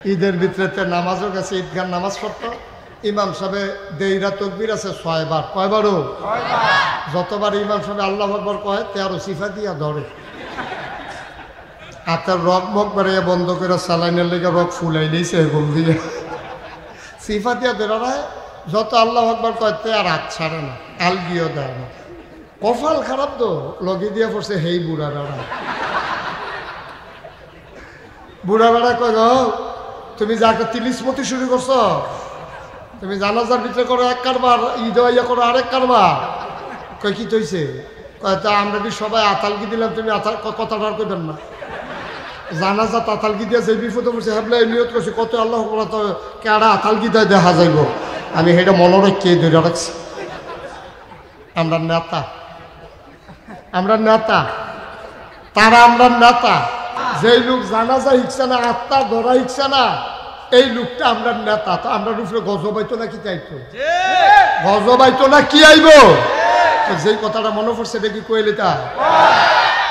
ঈদের ভিতরে নামাজও গেছে, ঈদগাহ নামাজ পড়তো। ইমাম সাহেব দেইরা তকবির আছে 6 বার। কয়বারও? যতবার ইমাম সাহেব আল্লাহু আকবার কয় 13 সিফা দিয়া ধরে। হাতের রক মক বাড়িয়ে বন্ধ করে সালাইনের লেগে রক ফুলাই দিয়েছে এগুলো দিয়ে সিফা দিয়া ধরে। যত আল্লাহু আকবার কয়তে আর হাত ছাড়ে না, আলগিও দেয় না। কপাল খারাপ তো, লগে দিয়ে পড়ছে হেই বুড়া বেড়া। বুড়া বেড়া কয় গো, তুমি যাকে তিলিসমতি শুরু করছো, তুমি জানাজার ভিতরে করো এক কারবার, ঈদ ইয়া করো আরেক কারবার। কয় কি তৈছে? কয় তা আমরা কি সবাই আতালকি দিলাম, তুমি কথাটা আর কইবেন না। জানাজা আতালকি দিয়ে যে বিপদে পড়ছে হ্যাবলা নিয়ত করছে কত আল্লাহ কেডা আতালকি দেয় দেখা যাইব। আমি সেটা মনে রেখে ধরে রাখছি। আমরা নেতা, আমরা নেতা, তারা আমরা নেতা। যেই লোক জানাজা হিকছে না, আত্মা ধরা হিকছে না, এই লোকটা আমরা নেতা। তো আমরা রূপে গজবাইতো না কি চাইতো? গজবাইতো না কি আইব? যেই কথাটা মনে পড়ছে দেখি কইলে তা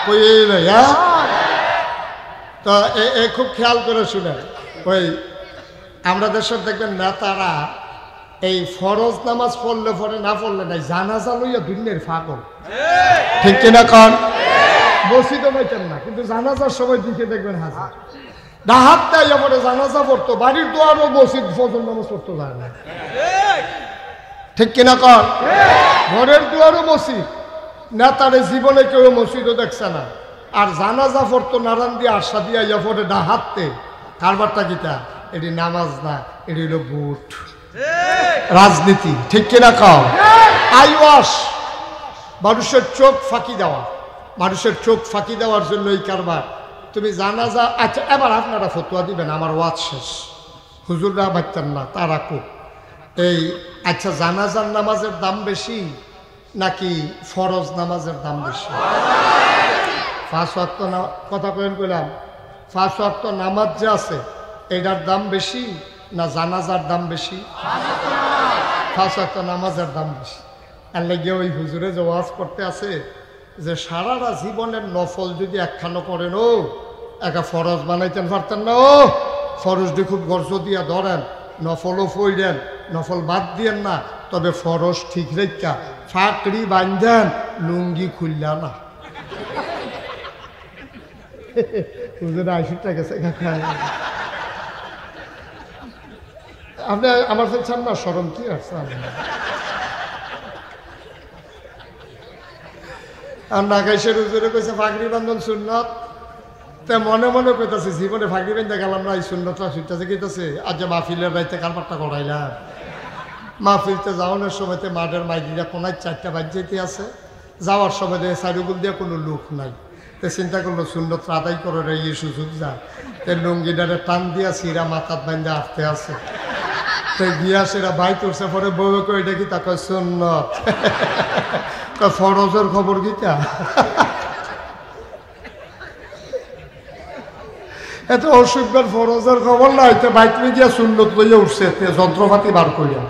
কইলে। হ্যাঁ, তো এ খুব খেয়াল করে শুনে। ওই আমরা দেশের দেখবেন নেতারা এই ফরজ নামাজ পড়লে পরে না পড়লে নাই, জানাজা লইয়া দুনিয়ার পাগল। ঠিক কিনা কন? মসজিদও পাইতেন না, কিন্তু জানাজার সময় দিকে দেখবেন হাজার ডাহাত দেয় পরে জানাজা পড়তো। বাড়ির দোয়ারও মসজিদ ফজর নামাজ পড়তো যায় না। ঠিক কিনা কন? ঘরের দুয়ারও মসজিদ। নেতারে জীবনে কেউ মসজিদও দেখছে না। আর জানাজা পড়তো নারায়ণ দিয়ে আশা দিয়া ইয়া পরে ডাহাতে। কারবারটা কিতা? এটি নামাজ না, এটি হলো বুট, রাজনীতি। ঠিক কিনা কন? আইওয়াস, মানুষের চোখ ফাঁকি দেওয়া, মানুষের চোখ ফাঁকি দেওয়ার জন্য এই কারবার। তুমি জানাজা, আচ্ছা এবার আপনারা ফতোয়া দিবেন, আমার ওয়াজ শেষ। হুজুররা বাচ্চান না, তারা খুব এই আচ্ছা জানাজার নামাজের দাম বেশি নাকি ফরজ নামাজের দাম বেশি? 5 ওয়াক্ত কথা কইলাম, 5 ওয়াক্ত নামাজ যে আছে এটার দাম বেশি না জানাজার দাম বেশি? 5 ওয়াক্ত নামাজের দাম বেশি। আর লেগে ওই হুজুরে যে ওয়াজ করতে আছে যে সারাটা জীবনের নফল যদি একখানো করেন, ও একা ফরজ বানাইতেন পারতেন না। ও ফরজটি খুব গর্জ দিয়া ধরেন, নফলও ফইরেন, নফল বাদ দিয়েন না, তবে ফরজ ঠিক রেখা ফাঁকড়ি বান্ধেন, লুঙ্গি খুললা না। হুজুরে 80 টাকা গেছে। আপনি আমার চান না, শরম কি আছে? আর নাগাইশের হুজুরে কইছে ফাঁকড়ি বান্ধন সুন্নত। তা মনে মনে কইতাছে জীবনে ফাঁকড়ি বান্ধে গেলাম না, এই সুন্নতটা ছুটতেছে কইতাছে আজ যে মাহফিলের রাইতে কারবারটা করাইলাম। মাহফিলতে যাওয়ানোর সময়তে মাঠের মাইদিরা কোনায় 4টা বাজ যেতে আছে, যাওয়ার সময় দেখে সাইডুগুল দিয়ে কোনো লোক নাই। তো চিন্তা করলো সুন্নত আদায় করে এই সুযোগ যায়। তো লুঙ্গিটারে টান দিয়া সিরা মাথাত বান্ধে আসতে আছে। তো গিয়া সেরা বাইক উঠছে, পরে বউ কই দেখি তা কয় সুন্নত। ফরজের খবর গীতা এত অসুখের ফরজের খবর না হইতে বাইক গিয়া সুন্নত লইয়া উঠছে যন্ত্রপাতি বার করিয়া।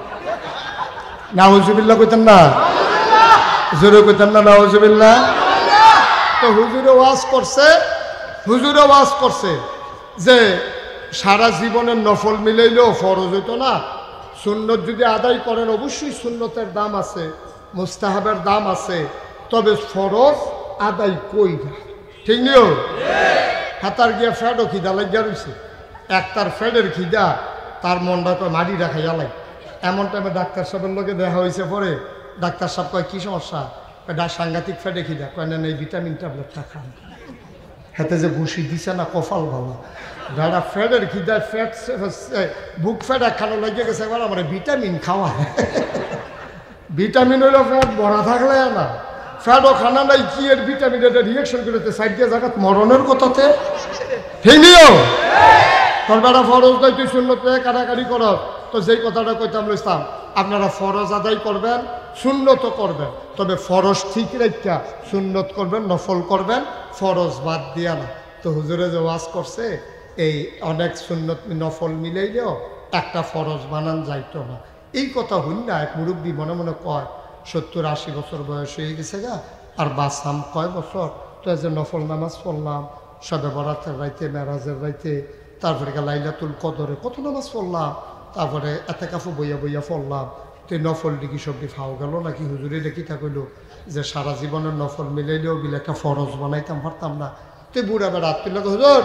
নাউজুবিল্লাহ কইতেন না, হুজুরে কইতেন না নাউজুবিল্লাহ। তো হুজুরে ওয়াজ করছে, হুজুরে ওয়াজ করছে যে সারা জীবনের নফল মিলাইলেও ফরজ হইতো না। সুন্নত যদি আদায় করেন অবশ্যই সুন্নতের দাম আছে, মুস্তাহাবের দাম আছে, তবে ফরজ আদায় কই না। ঠিক নিও? হাতার গিয়া ফ্যাডও খিদা লাগিয়া রয়েছে। একটার ফ্যাডের খিদা তার মনটা তো মাটি রাখাইয়া লাই। এমন টাইমে ডাক্তার সাহেবের লোকে দেখা হয়েছে। পরে ডাক্তার সাহেব কয় কি সমস্যা? সাংঘাতিক ফ্যাডে খিদা। কয় না এই ভিটামিন ট্যাবলেটটা খান। হাতে যে ঘুষি দিছে না, কপাল ভালো। যারা ফ্যাডের খিদা ফ্যাট বুক ফ্যাট একখানো লাগিয়ে গেছে, এবার আমার ভিটামিন খাওয়া। ভিটামিন হইল ফ্যাট ভরা থাকলে না, ফ্যাটও খানা নাই কি এর ভিটামিন এটা রিয়েকশন করতে সাইড দিয়ে জায়গাত মরণের কথাতে। ঠিক নিও? তোর বেড়া ফরজ দেয় তুই সুন্নত কাটাকাটি কর। তো যেই কথাটা কইতাম ইসলাম, আপনারা ফরজ আদায় করবেন, সুন্নত করবেন, তবে ফরজ ঠিক রেখা সুন্নত করবেন, নফল করবেন, ফরজ বাদ দিয়া না। তো হুজুরে যে ওয়াজ করছে এই অনেক সুন্নত নফল মিলাইলেও একটা ফরজ বানান যাইতো না। এই কথা হইল না এক মুরব্বী মনে মনে কয় 70-80 বছর বয়স হয়ে গেছে গা, আর বাসাম কয় বছর। তো যে নফল নামাজ পড়লাম সবে বরাতের রাইতে, মেরাজের রাইতে, তারপরে লাইলাতুল কদরে কত নামাজ পড়লাম, তারপরে এতেকাফও বইয়া বইয়া পড়লাম। তুই নফল ডিকি সবটি ফাও গেল নাকি হুজুরে দেখি তা কইল যে সারা জীবনের নফল মিলাইলেও বিলে একটা ফরজ বানাইতাম পারতাম না। তুই বুড়া বেড়া তুই হুজুর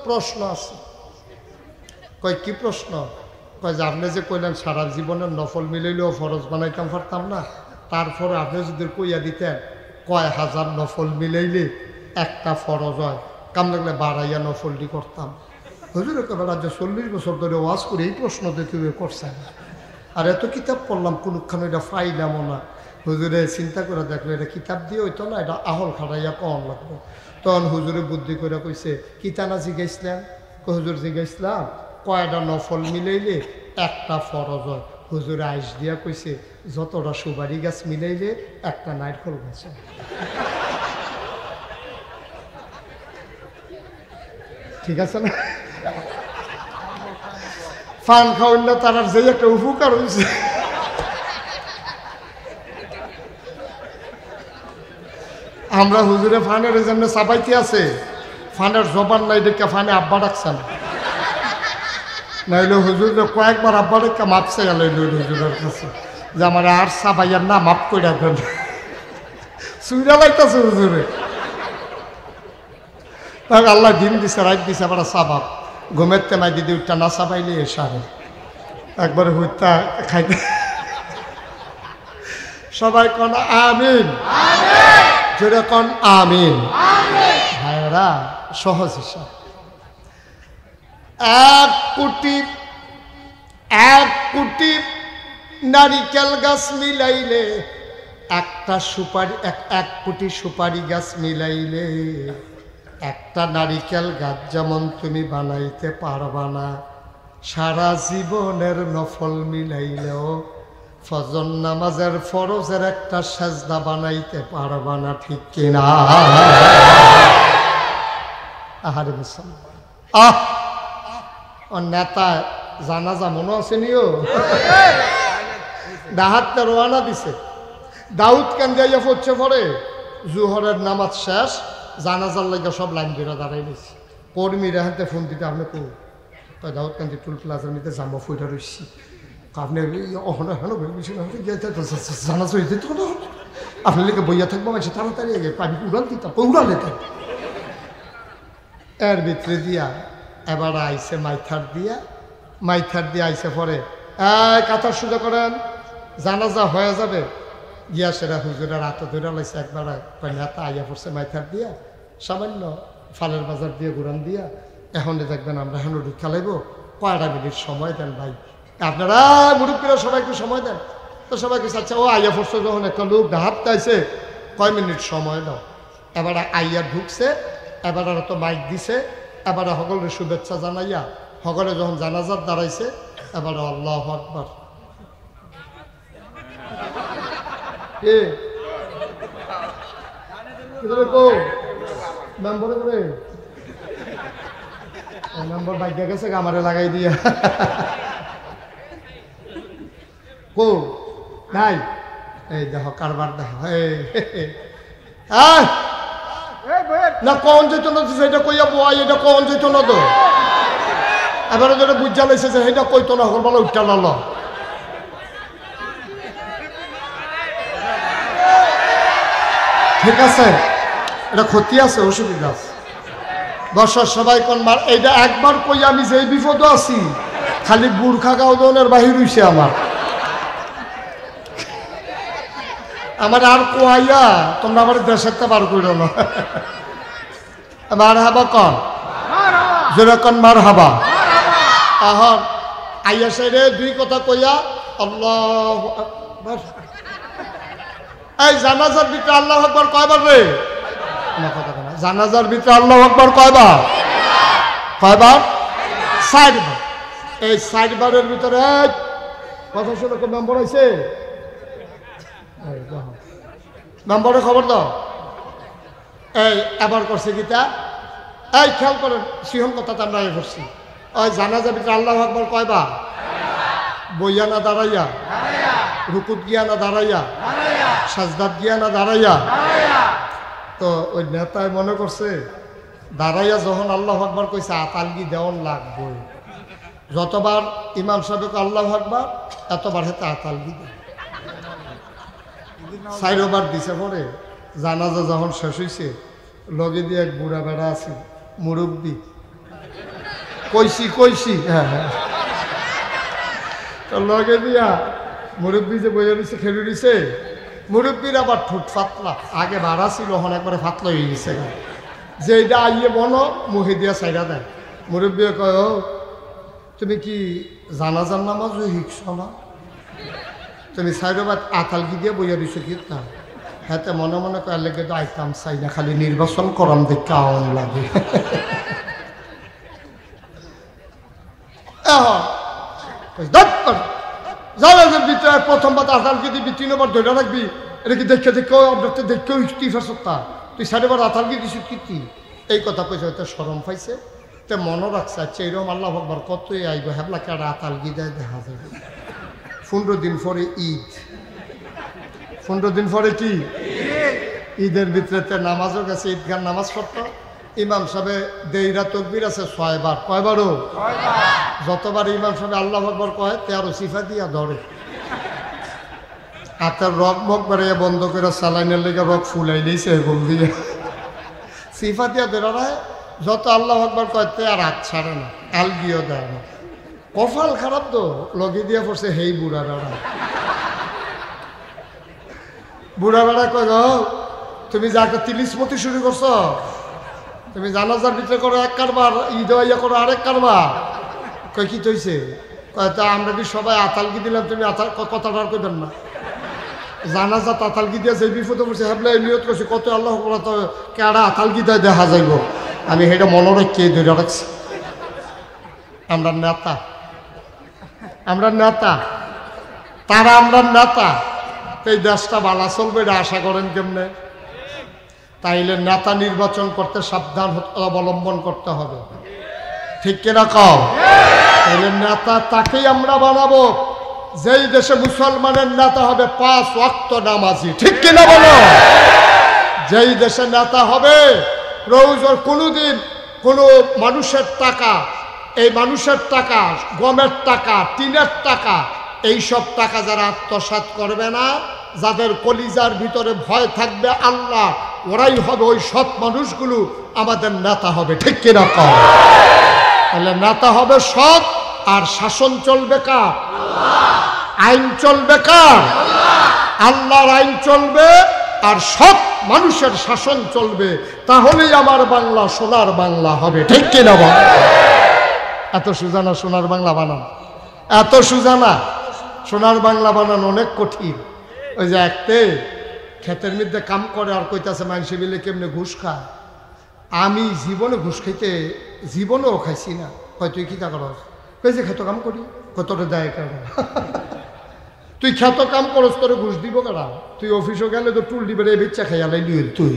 প্রশ্ন আছে। কয় কি প্রশ্ন? কয় যে আপনি যে কইলেন সারা জীবনের নফল মিলাইলেও ফরজ বানাইতাম পারতাম না, তারপরে আপনি যদি কইয়া দিতেন কয় হাজার নফল মিলাইলে একটা ফরজ হয়, কাম লাগলে বাড়াইয়া নফলটি করতাম। হুজুর একেবারে যে 40 বছর ধরে ওয়াজ করে এই প্রশ্ন দেখে করছেন, আর এত কিতাব পড়লাম কোনখানে এটা ফাইলামও না। হুজুরে চিন্তা করে দেখলো এটা কিতাব দিয়ে হইতো না, এটা আহল খাড়াইয়া কম লাগবো। তখন হুজুরে বুদ্ধি করে কইছে কিতানা জিগাইছিলাম? হুজুর জিগাইছিলাম কয়টা নফল মিলাইলে একটা ফরজ হয়। হুজুরে আইস দিয়া কইছে যতটা সুপারি গাছ মিলাইলে একটা নারকেল গাছ। ঠিক আছে না? ফান খাওয়ান না তার যে একটা উপকার হয়েছে। আমরা হুজুরে ফানের জন্য চাপাইতে আছে, ফানের জবান নাই দেখে ফানে আব্বা ডাকছেন, নাইলে হুজুর কয়েকবার আব্বা ডেকে মাপ চাইয়া লইল হুজুরের কাছে যে আমার আর চাপাইয়ার না মাপ করে দেন। চুইরা লাইতেছে হুজুরে। তাহলে আল্লাহ দিন দিছে রাত দিছে আবার চাবাব ঘুমের তেমাই দিদি উঠটা না চাপাইলে এসারে একবারে হুইতা খাইতে। সবাই কন আমিন, জোরে কন আমিন। ভাইরা সহজ হিসাব, 1 কোটি নারিকেল গাছ মিলাইলে একটা সুপারি, 1 কোটি সুপারি গাছ মিলাইলে একটা নারিকেল গাছ যেমন তুমি বানাইতে পারবা না, সারা জীবনের নফল মিলাইলেও ফজর নামাজের ফরজের একটা সেজদা বানাইতে পারবা না। ঠিক কিনা? আহারে মুসলমান, ও নেতা জানাজা মনে আছে নিও, ডাহাতটা রওনা দিছে, দাউদ কান্দিয়া পড়ছে পরে জোহরের নামাজ শেষ, জানাজার লাগে সব লাইন ধরে দাঁড়াই দিয়েছি। কর্মীরা হাতে ফোন দিতে আপনি কো দাউদ কান্দি টুল প্লাজার মধ্যে জামা ফুইটা রয়েছি, আপনি জানাজা হয়েছে তো আপনার লেগে বইয়া থাকবো মানুষ তাড়াতাড়ি পানি উড়াল দিতাম, উড়ালে তাই। এর ভিতরে দিয়া এবার আইসে মাইথার দিয়ে আইসে পরে কাতার সোজা করেন, জানাজা হয়ে যাবে। গিয়া সেরা হুজুরের হাতে ধরে লাইছে একবার নেতা আইয়া পড়ছে মাইথার দিয়া, সামান্য ফালের বাজার দিয়ে ঘুরান দিয়া, এখন দেখবেন আমরা এখন ঢুকা লাইব, কয়টা মিনিট সময় দেন ভাই আপনারা মুরব্বীরা সবাই একটু সময় দেন। তো সবাইকে আচ্ছা ও আইয়া পড়ছে যখন একটা লোক ডাহাতে আইছে কয় মিনিট সময় দাও। এবার আইয়া ঢুকছে, এবার তো মাইক দিছে, এবার সকলের শুভেচ্ছা জানাইয়া সকলে যখন জানাজার দাঁড়াইছে এবার আল্লাহু আকবার নম্বর ভাগ্য গেছে আমারে লাগাই দিয়া কো নাই, এই দেখো কারবার দেখো না কন যেত না সেটা কইয়া বয়, এটা কন যেত না তো এবারে যেটা বুঝা লাইছে যে সেটা কইতো না হল বলা উঠা লাল। ঠিক আছে, এটা ক্ষতি আছে, অসুবিধা আছে। বর্ষার সবাই কোন মার এইটা একবার কই আমি যে বিপদ আছি, খালি বুর্খা গাউদনের বাহির হইছে আমার আর কোয়াইয়া তোমরা আমার দেশের বার করো না। মার হাবা কন যেরকম মার হাবা আহন আইয়া সাইডে দুই কথা কইয়া আল্লাহু আকবার। এই জানাজার ভিতরে আল্লাহু আকবার কয়বার রে? না কথা না, জানাজার ভিতরে আল্লাহু আকবার কয়বার? 6 বার। এই 6 বারের ভিতরে কথা শুনে কোন নম্বর আছে? নম্বরে খবর দাও। এই এবার করছে গীতা, এই খেয়াল করেন সিহন কথা তো আমরা করছি। ওই জানাজার ভিতরে আল্লাহু আকবার কয়বার? বইয়া না দাঁড়াইয়া, রুকুত গিয়া না দাঁড়াইয়া, সাজদাত গিয়া না দাঁড়াইয়া। তো ওই নেতায় মনে করছে দাঁড়াইয়া যখন আল্লাহু আকবার কইছে আতালগি দেওয়ার লাগবে, যতবার ইমাম সাহেবকে আল্লাহু আকবার এতবার হেতে আতালগি দেয়। 4 বার দিছে। পরে জানাজা যখন শেষ হয়েছে লগে দিয়ে এক বুড়া বেড়া আছে মুরব্বী, কইছি হ্যাঁ হ্যাঁ, তো লগে দিয়া মুরব্বী যে বইয়া দিছে খেলে দিছে, মুরব্বীর আবার ঠোঁট ফাতলা, আগে বাড়া ছিল এখন একবারে ফাতলা হয়ে গেছে, যে এটা আইয়ে বনো মুখে দিয়া সাইডা দেয়। মুরব্বী কয়, ও তুমি কি জানাজার নামাজও শিখছ না? তুমি 4 বার আতালগি দিয়ে বইয়া দিছো কি না? হাতে মনে মনে কয় লেগে তো আইতাম চাই না, খালি নির্বাচন করাম দেখতে আওয়াম লাগে। জানাজার ভিতরে প্রথমবার আতালগি দিবি, 3 বার ধরে রাখবি, এটা কি দেখে দেখেও ইস্তিফার সত্তা, তুই 4 বার আতালগি দিছিস কি? এই কথা কইছে, হয়তো শরম পাইছে, তে মনে রাখছে আচ্ছা এরকম আল্লাহু আকবার কতই আইব, হেবলা কেডা আতালগি দেয় দেখা যাবে। 15 দিন পরে ঈদ, 15 দিন পরে কি ঈদের ভিতরে নামাজও গেছে, ঈদগার নামাজ পড়তো। ইমাম সাহেব দেইরা তকবির আছে 6 বার, কয়বারও? যতবার ইমাম সাহেব আল্লাহু আকবার কয় 13 সিফা দিয়া ধরে, হাতের রক মক বাড়িয়ে বন্ধ করে সালাইনের লেগে রক ফুলাই দিয়েছে এরকম দিয়ে সিফা দিয়া ধরে। যত আল্লাহু আকবার কয় আর হাত ছাড়ে না, আলগিও দেয় না। কপাল খারাপ তো, লগে দিয়া পড়ছে হেই বুড়া বেড়া। বুড়া বেড়া কয়, তুমি যাকে তিলিসমতি শুরু করছো, তুমি জানাজার ভিতরে করো এক কারবার, ঈদ ইয়া করো আরেক কারবার। কয় কি তৈছে? কয় তা আমরা কি সবাই আতালগি দিলাম, তুমি কথাটা আর কইবেন না। জানাজা আতালগি দিয়া যে বিপদে পড়ছে হেবলা নিয়ত করছি কত আল্লাহ তো কেডা আতালগি দেয় দেখা যাইব, আমি সেটা মনে রেখে ধরে রাখছি। আমরা নেতা, তারা আমরা নেতা, এই দেশটা ভালো চলবে এটা আশা করেন কেমনে? তাইলে নেতা নির্বাচন করতে সাবধান অবলম্বন করতে হবে, ঠিক কিনা কও? তাইলে নেতা তাকেই আমরা বানাবো যেই দেশে মুসলমানের নেতা হবে 5 ওয়াক্ত নামাজি, ঠিক কিনা বলো? যেই দেশে নেতা হবে প্রয়োজন কোনোদিন কোনো মানুষের টাকা, এই মানুষের টাকা, গমের টাকা, টিনের টাকা, এইসব টাকা যারা আত্মসাৎ করবে না, যাদের কলিজার ভিতরে ভয় থাকবে আল্লাহ, ওরাই হবে ওই সৎ মানুষগুলো আমাদের নেতা হবে, ঠিক কিনা কও? তাহলে নেতা হবে সৎ, আর শাসন চলবে কার? আইন চলবে কার? আল্লাহর আইন চলবে, আর সৎ মানুষের শাসন চলবে। তাহলেই আমার বাংলা সোনার বাংলা হবে, ঠিক কিনা বল? এত সুজানা সোনার বাংলা বানান, এত সুজানা সোনার বাংলা বানান অনেক কঠিন। ওই যে একতে ক্ষেতের মধ্যে কাম করে আর কইতাছে মানুষে মিলে কেমনে ঘুষ খায়। আমি জীবনে ঘুষ খাইতে জীবনেও খাইছি না। কয় তুই কি তা করস? কই যে ক্ষেত কাম করি। কতটা দেয় কেন? তুই ক্ষেত কাম করস, তোরে ঘুষ দিব কেনা? তুই অফিসও গেলে তো টুল দিবে এই বেচ্চা খাইয়া লাইলি তুই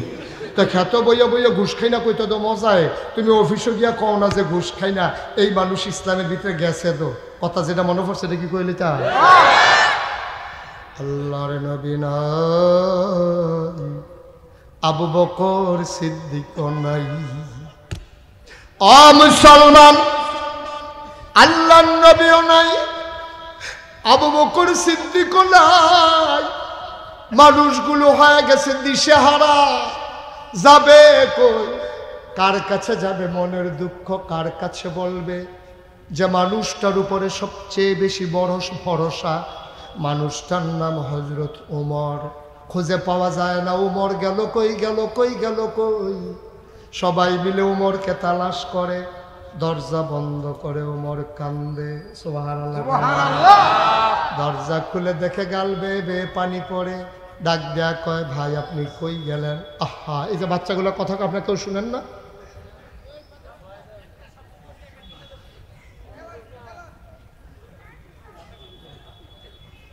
তো ক্ষেত বইয়া বইয়া ঘুষ খাই না, কইতে তো মজায়। তুমি অফিসে গিয়া কও না যে ঘুষ খাই না। এই মানুষ ইসলামের ভিতরে গেছে তো কথা যেটা মনে পড়ছে এটা কি কইলে তা আল্লাহর নবী নাই, আবু বকর সিদ্দিক নাই। ও মুসলমান, আল্লাহর নবীও নাই, আবু বকর সিদ্দিক নাই। মানুষগুলো হয়ে গেছে দিশেহারা, যাবে কই? কার কাছে যাবে? মনের দুঃখ কার কাছে বলবে? যে মানুষটার উপরে সবচেয়ে বেশি বড় ভরসা, মানুষটার নাম হযরত ওমর। খুঁজে পাওয়া যায় না। ওমর গেল কই, গেল কই, গেল কই? সবাই মিলে ওমরকে তালাশ করে, দরজা বন্ধ করে ওমর কান্দে। সুবহানাল্লাহ, দরজা খুলে দেখে গাল বেয়ে বেয়ে পানি পড়ে। ডাক দেয়া কয়, ভাই আপনি কই গেলেন? আহা, এই যে বাচ্চাগুলোর কথা আপনার কেউ শুনেন না?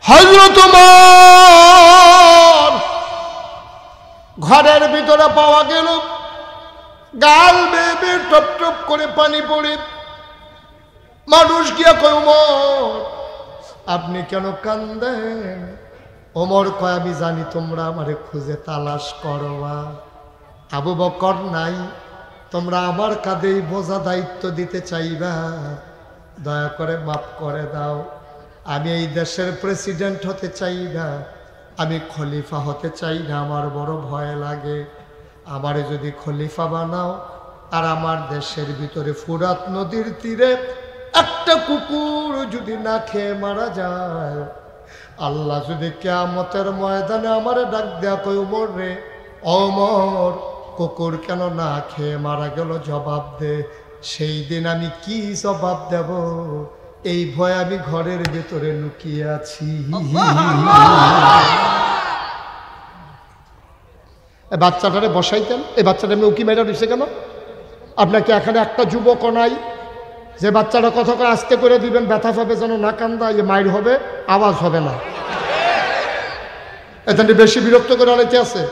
হযরত ওমর ঘরের ভিতরে পাওয়া গেল, গাল বেয়ে বেয়ে টপ টপ করে পানি পড়ে। মানুষ গিয়া কয়, ওমর আপনি কেন কান্দেন? ওমর কয়, আমি জানি তোমরা আমারে খুঁজে তালাশ করবা। আবু বকর নাই, তোমরা আমার কাঁধেই বোঝা দায়িত্ব দিতে চাইবা, দয়া করে মাফ করে দাও। আমি এই দেশের প্রেসিডেন্ট হতে চাই না, আমি খলিফা হতে চাই না, আমার বড় ভয় লাগে। আমারে যদি খলিফা বানাও আর আমার দেশের ভিতরে ফুরাত নদীর তীরে একটা কুকুর যদি না খেয়ে মারা যায়, আল্লাহ যদি কিয়ামতের ময়দানে আমারে ডাক দেয়া কই ওমর রে, ওমর কুকুর কেন না খেয়ে মারা গেল, জবাব দে। সেই দিন আমি কি জবাব দেব, এই ভয় আমি ঘরের ভেতরে লুকিয়ে আছি। বাচ্চাটারে বসাইতেন, এই বাচ্চাটা এমনি উকি মেয়েটা দিচ্ছে কেন? আপনাকে এখানে একটা যুবক নাই যে বাচ্চাটা কথা করে আস্তে করে দিবেন, ব্যথা পাবে যেন না কান্দা, ইয়ে মাইর হবে, আওয়াজ হবে না। এটা বেশি বিরক্ত করে অনেকে আছে,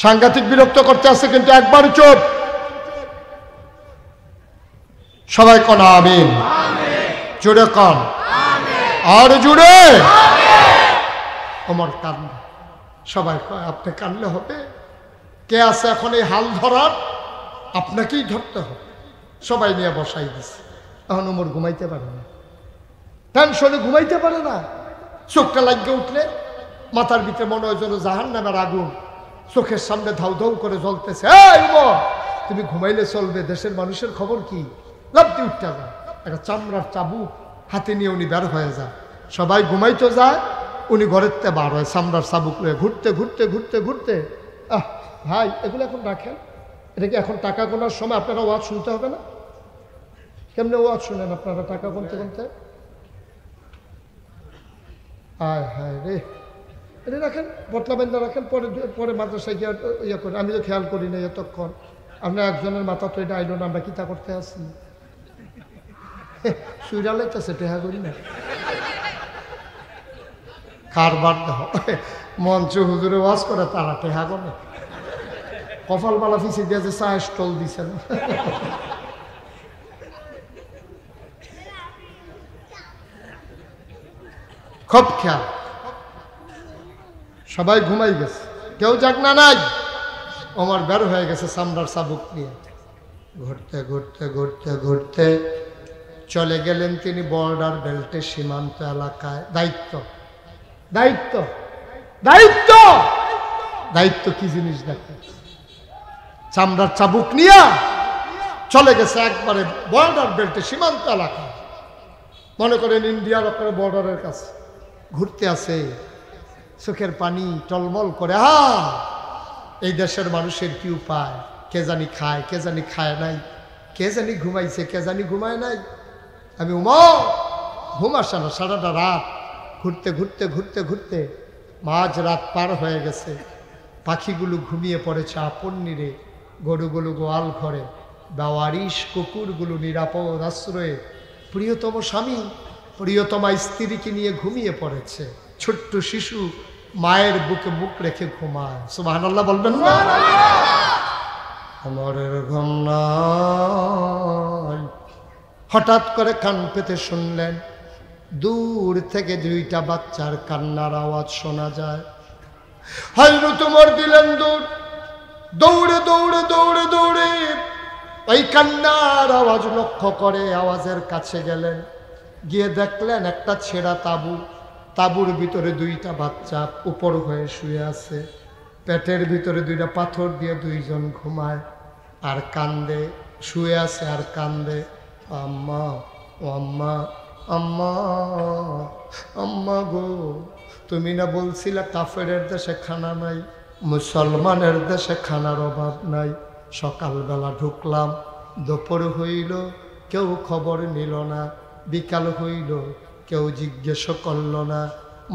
সাংঘাতিক বিরক্ত করতে আছে, কিন্তু একবার চুপ। সবাই কন আমিন, জুড়ে কন আর জুড়ে। ওমর কান্দ, সবাই কয় আপনি কানলে হবে? কে আছে এখন এই হাল ধরার? আপনাকেই ধরতে হবে। সবাই নিয়ে বসাই দিছে। এখন ওমর ঘুমাইতে পারে না, টেনশনে ঘুমাইতে পারে না। চোখটা লাগিয়ে উঠলে মাথার ভিতরে মনে হয় যেন জাহান্নামের আগুন চোখের সামনে ধাউ ধাউ করে জ্বলতেছে। এই ওমর, তুমি ঘুমাইলে চলবে? দেশের মানুষের খবর কি? লাফতে উঠতে যায়, একটা চামড়ার চাবুক হাতে নিয়ে উনি বের হয়ে যায়। সবাই ঘুমাইতে যায়, উনি ঘরের তে বার হয় চামড়ার চাবুক নিয়ে, ঘুরতে ঘুরতে ঘুরতে ঘুরতে। ভাই এগুলো এখন রাখেন, এটা কি এখন টাকা গোনার সময়? আপনারা ওয়াজ শুনতে হবে না? কেমনে ওয়াজ শুনেন আপনারা টাকা গুনতে গুনতে? আয় হায় রে, এটা রাখেন, পটলা বেঁধে রাখেন, পরে পরে মাদ্রাসায় গিয়ে ইয়ে করেন। আমি তো খেয়াল করি না এতক্ষণ। আমরা একজনের মাথা তো এটা আইলো না, আমরা কিতা করতে আসি? সুইরালাইতেছে টেহা করি না, কারবার দেহ মঞ্চ হুজুরে ওয়াজ করে তারা টেহা করে। কপাল বালা ফিসে দিয়ে যে চা স্টল দিছেন। খুব খেয়াল। সবাই ঘুমাই গেছে, কেউ যাক না নাই। ওমর বের হয়ে গেছে চামড়ার চাবুক নিয়ে। ঘুরতে ঘুরতে ঘুরতে ঘুরতে চলে গেলেন তিনি বর্ডার বেল্টে, সীমান্ত এলাকায়। দায়িত্ব দায়িত্ব দায়িত্ব দায়িত্ব কি জিনিস দেখে। চামড়ার চাবুক নিয়ে চলে গেছে একবারে বর্ডার বেল্টে, সীমান্ত এলাকা। মনে করেন ইন্ডিয়ার আপনার বর্ডারের কাছে ঘুরতে আছে, চোখের পানি টলমল করে। এই দেশের মানুষের কি উপায়? কে জানি খায়, কে জানি খায় নাই, কে জানি ঘুমাইছে, কে জানি ঘুমায় নাই। আমি ঘুম আসে না, সারাটা রাত ঘুরতে ঘুরতে ঘুরতে ঘুরতে মাঝ রাত পার হয়ে গেছে। পাখিগুলো ঘুমিয়ে পড়েছে আপন নিরে, গরুগুলো গোয়াল ঘরে, বেওয়ারিশ কুকুরগুলো নিরাপদ আশ্রয়ে, প্রিয়তম স্বামী প্রিয়তমা স্ত্রীকে নিয়ে ঘুমিয়ে পড়েছে। ছোট্ট শিশু মায়ের বুকে বুক রেখে ঘুমায়। সুবহানাল্লাহ বলবেন না? আমারের ঘুম নাই। হঠাৎ করে কান পেতে শুনলেন দূর থেকে দুইটা বাচ্চার কান্নার আওয়াজ শোনা যায়। হযরত ওমর দিলেন দৌড়, দৌড়ে দৌড়ে দৌড়ে দৌড়ে ওই কান্নার আওয়াজ লক্ষ্য করে আওয়াজের কাছে গেলেন। গিয়ে দেখলেন একটা ছেঁড়া তাঁবু, তাঁবুর ভিতরে দুইটা বাচ্চা উপর হয়ে শুয়ে আছে। পেটের ভিতরে দুইটা পাথর দিয়ে দুইজন ঘুমায় আর কান্দে, শুয়ে আছে আর কান্দে। আম্মা ও আম্মা, আম্মা আম্মা গো, তুমি না বলছিলে কাফেরের দেশে খানা নাই, মুসলমানের দেশে খানার অভাব নাই। সকালবেলা ঢুকলাম, দুপুর হইল, কেউ খবর নিল না। বিকাল হইল, কেউ জিজ্ঞেস করল না।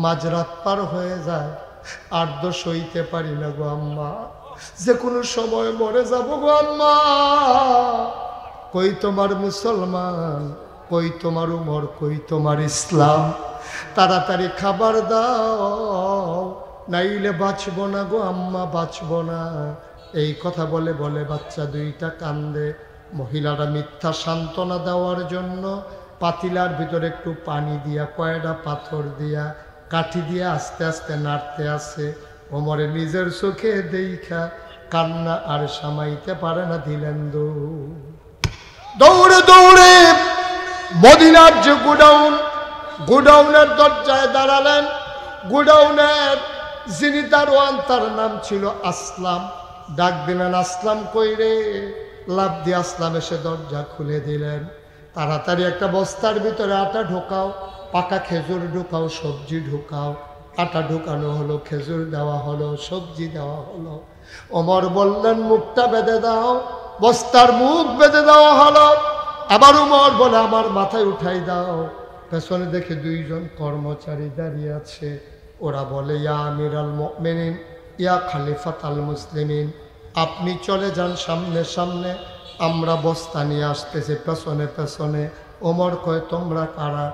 মাঝরাত পার হয়ে যায়, আর দোষ হইতে পারি না গো আম্মা, যে কোনো সময় মরে যাব গো আম্মা। কই তোমার মুসলমান, কই তোমার উমর, কই তোমার ইসলাম? তাড়াতাড়ি খাবার দাও, নাইলে বাঁচব না গো আম্মা, বাঁচব না। এই কথা বলে বলে বাচ্চা দুইটা কান্দে। মহিলারা মিথ্যা সান্ত্বনা দেওয়ার জন্য পাতিলার ভিতরে একটু পানি দিয়া, কয়টা পাথর দিয়া, কাঠি দিয়া আস্তে আস্তে নাড়তে আছে। ওমরে নিজের চোখে দেখা কান্না আর সামাইতে পারে না, দিলেন দৌড়ে দৌড়ে মদিনার যে গোডাউনের দরজায় দাঁড়ালেন। গোডাউনের যিনি দারোয়ান তার নাম ছিল আসলাম। ডাক দিলেন, আসলাম কই রে? লাফ দিয়ে আসলাম এসে দরজা খুলে দিলেন। তাড়াতাড়ি একটা বস্তার ভিতরে আটা ঢোকাও, পাকা খেজুর ঢোকাও, সবজি ঢোকাও। আটা ঢোকানো হলো, খেজুর দেওয়া হলো, সবজি দেওয়া হলো। ওমর বললেন, মুখটা বেঁধে দাও। বস্তার মুখ বেঁধে দেওয়া হলো। আবার ওমর বলে, আমার মাথায় উঠাই দাও। পেছনে দেখে দুইজন কর্মচারী দাঁড়িয়ে আছে। ওরা বলে, ইয়া আমিরাল মুমিনিন, ইয়া খলিফাতাল মুসলিমিন, আপনি চলে যান সামনে সামনে, আমরা বস্তা নিয়ে আসতেছি পেছনে পেছনে। ওমর কয়, তোমরা কারা?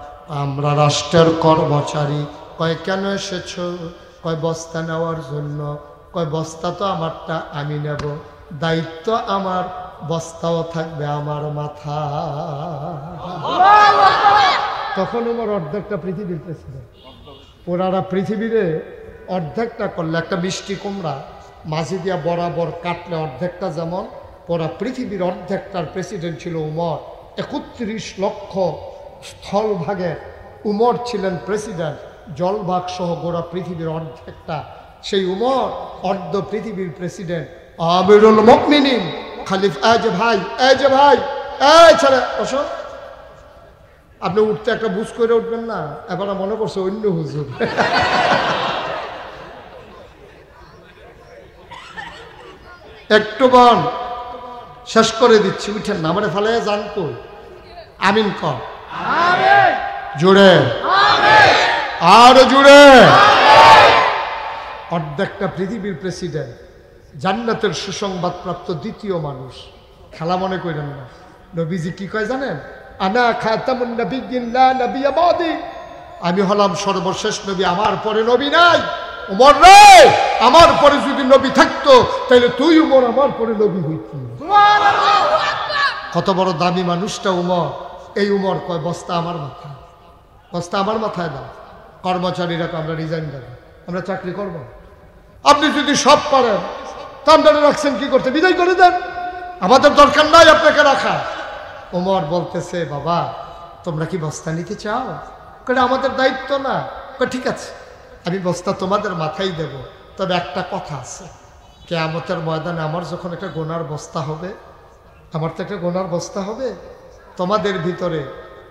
আমরা রাষ্ট্রের কর্মচারী। কয়, কেন এসেছো? কয়, বস্তা নেওয়ার জন্য। কয়, বস্তা তো আমারটা, আমি নেব, দায়িত্ব আমার, বস্তাও থাকবে আমার মাথা। তখন ওমর অর্ধেকটা পৃথিবীর প্রেসিডেন্ট। ওনারা পৃথিবীরে অর্ধেকটা করলে, একটা মিষ্টি কুমড়া মাঝি দিয়া বরাবর কাটলে অর্ধেকটা যেমন, পুরা পৃথিবীর অর্ধেকটার প্রেসিডেন্ট ছিল উমর। ৩১ লক্ষ স্থলভাগের উমর ছিলেন প্রেসিডেন্ট, জলভাগ সহ গোড়া পৃথিবীর অর্ধেকটা সেই উমর, অর্ধ পৃথিবীর প্রেসিডেন্ট আমিরুল মুমিনিন খলিফ। এই যে ভাই, এই যে ভাই, এই ছেলে বসো। আপনি উঠতে একটা বুঝ করে উঠবেন না, এবার মনে করছে অন্য হুজুর। একটু বন শেষ করে দিচ্ছি, উঠেন না, আমারে ফেলে যান কই। আমিন কর, জুড়ে আর জুড়ে। অর্ধেকটা পৃথিবীর প্রেসিডেন্ট, জান্নাতের সুসংবাদ প্রাপ্ত দ্বিতীয় মানুষ। খেলা মনে করেন না। নবীজি কি কয় জানেন? আনা খাতামুন নবিয়্যিন লা নবিয়্যা বাদি, আমি হলাম সর্বশেষ নবী, আমার পরে নবী নাই। উমর রে, আমার পরে যদি নবী থাকতো তাহলে তুই উমর আমার পরে নবী হইতি। কত বড় দামি মানুষটা উমর। এই উমর কয়, বস্তা আমার মাথায়, বস্তা আমার মাথায় দাও। কর্মচারীরা আমরা রিজাইন দেব, আমরা চাকরি করব। আপনি যদি সব পারেন তা আপনারা রাখছেন কি করতে? বিদায় করে দেন, আমাদের দরকার নাই আপনাকে রাখা। ওমর বলতেছে, বাবা তোমরা কি বস্তা নিতে চাও? কারণ আমাদের দায়িত্ব না। ঠিক আছে, আমি বস্তা তোমাদের মাথায় দেব, তবে একটা কথা আছে, কিয়ামতের ময়দানে আমার যখন একটা গোনার বস্তা হবে, আমার তো একটা গোনার বস্তা হবে, তোমাদের ভিতরে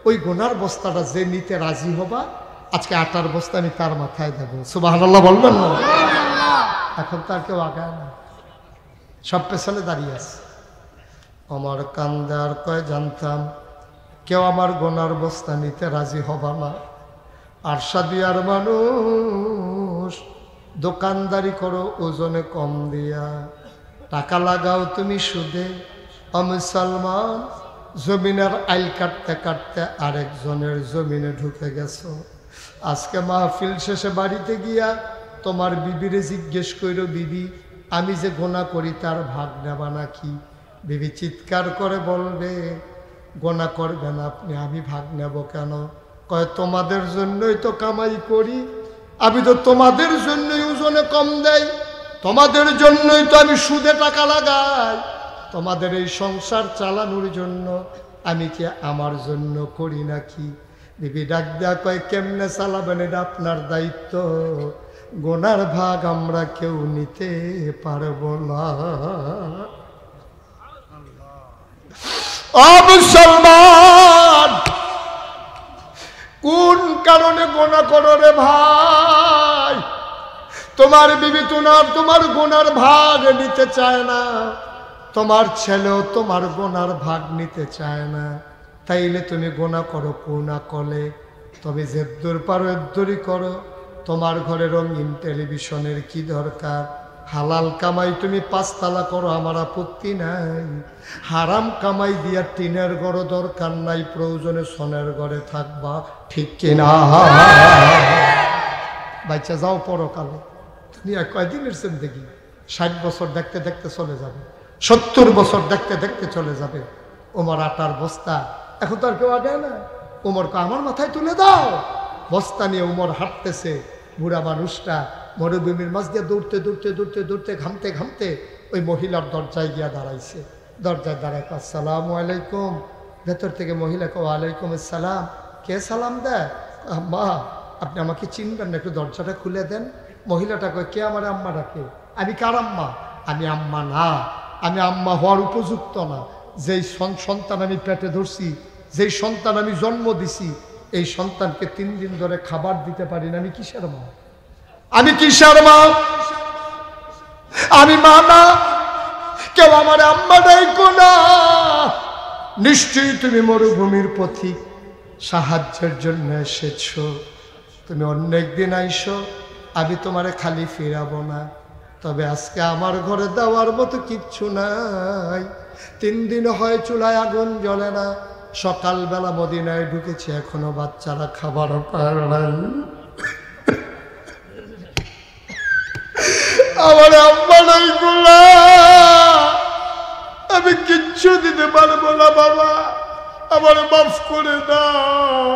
ওই গোনার বস্তাটা যে নিতে রাজি হবা, আজকে আটার বস্তা আমি তার মাথায় দেব। সুবহানাল্লাহ বলবেন না? এখন তার কেউ আগায় না, সব পেছনে দাঁড়িয়ে আছে। আমার কান্দার কয়, জানতাম কেউ আমার গোনার বস্তা নিতে রাজি হবা না। আরশাদিয়ার মানুষ, দোকানদারি করো ওজনে কম দিয়া, টাকা লাগাও তুমি সুদে। মুসলমান, জমিনের আইল কাটতে কাটতে আরেকজনের জমিনে ঢুকে গেছো। আজকে মাহফিল শেষে বাড়িতে গিয়া তোমার বিবিরে জিজ্ঞেস করো, বিবি আমি যে গোনা করি তার ভাগ নেবা নাকি? বিবি চিৎকার করে বলবে, গোনা করবেন আপনি, আমি ভাগ নেব কেন? কয়, তোমাদের জন্যই তো কামাই করি, আমি তো তোমাদের জন্যই ওজনে কম দেই, তোমাদের জন্যই তো আমি সুদে টাকা লাগাই, তোমাদের এই সংসার চালানোর জন্য, আমি কি আমার জন্য করি নাকি? বিবি ডাক দেয়া কয়, কেমনে চালাবেন এটা আপনার দায়িত্ব, গোনার ভাগ আমরা কেউ নিতে পারবো না। ও মুসলমান, কোন কারণে গোনা করো রে ভাই? তোমার বিবি তোমার গোনার ভাগ নিতে চায় না, তোমার ছেলেও তোমার গোনার ভাগ নিতে চায় না, তাইলে তুমি গোনা করো কোনা কলে, তবে যেদ্দুর পারো এদ্দুরই করো। তোমার ঘরে রঙিন টেলিভিশনের কি দরকার? হালাল কামাই তুমি 5 তালা করো, আমার আপত্তি নাই। হারাম কামাই দিয়া টিনের ঘর দরকার নাই, প্রয়োজনে সোনের ঘরে থাকবা, ঠিক কিনা? বাচ্চা যাও পরকালে, দুনিয়া কয়দিনের জিন্দেগি? 60 বছর দেখতে দেখতে চলে যাবে, 70 বছর দেখতে দেখতে চলে যাবে। ওমর আটার বস্তা, এখন তো আর কেউ আগে না। ওমরকে আমার মাথায় তুলে দাও। বস্তা নিয়ে ওমর হাঁটতেছে, বুড়া মানুষটা মরুভূমির মাঝ দিয়ে দৌড়তে দৌড়তে দৌড়তে দৌড়তে ঘামতে ঘামতে ওই মহিলার দরজায় গিয়া দাঁড়াইছে। দরজায় দাঁড়ায় আসসালামু আলাইকুম। ভেতর থেকে মহিলা কো ওয়ালাইকুম আসসালাম। কে সালাম দেয়? আম্মা আপনি আমাকে চিনবেন না, একটু দরজাটা খুলে দেন। মহিলাটা কয় কে আমার আম্মা ডাকে? আমি কার আম্মা? আমি আম্মা না, আমি আম্মা হওয়ার উপযুক্ত না। যেই সন্তান আমি পেটে ধরছি, যেই সন্তান আমি জন্ম দিছি, এই সন্তানকে 3 দিন ধরে খাবার দিতে পারি না, আমি কিসের মা? আমি কিসের মা? আমি মা না, কেউ আমার আম্মা ডাইকো না। নিশ্চয়ই তুমি মরুভূমির পথিক, সাহায্যের জন্য এসেছো। তুমি অনেক দিন আইসো, আমি তোমারে খালি ফিরাবো না। তবে আজকে আমার ঘরে দেওয়ার মতো কিচ্ছু নাই। 3 দিন হয় চুলায় আগুন জ্বলে না। সকালবেলা মদিনায় ঢুকেছি, এখনো বাচ্চারা খাবার পায় নাই। আমার আম্মা নাই গোলা, আমি কিচ্ছু দিতে পারবো না বাবা, আমার মাফ করে দাও।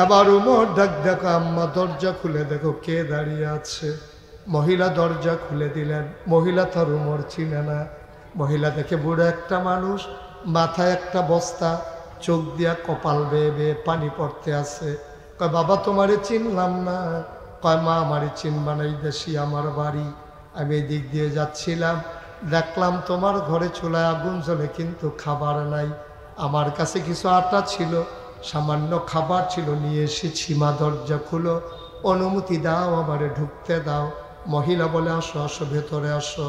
আবার উমর ডাক দেখো, আম্মা দরজা খুলে দেখো কে দাঁড়িয়ে আছে। মহিলা দরজা খুলে দিলেন। মহিলা তার উমর চিনে না। মহিলা দেখে বুড়ো একটা মানুষ, মাথায় একটা বস্তা, চোখ দিয়া কপাল বেয়ে বেয়ে পানি পড়তে আছে। কয় বাবা তোমারে চিনলাম না। কয় মা আমারে চিনবা না, এই দেশি আমার বাড়ি। আমি এই দিক দিয়ে যাচ্ছিলাম, দেখলাম তোমার ঘরে চুলায় আগুন জ্বলে কিন্তু খাবার নাই। আমার কাছে কিছু আটা ছিল, সামান্য খাবার ছিল, নিয়ে এসেছি। মা দরজা খুলো, অনুমতি দাও, আমারে ঢুকতে দাও। মহিলা বলে আসো আসো, ভেতরে আসো।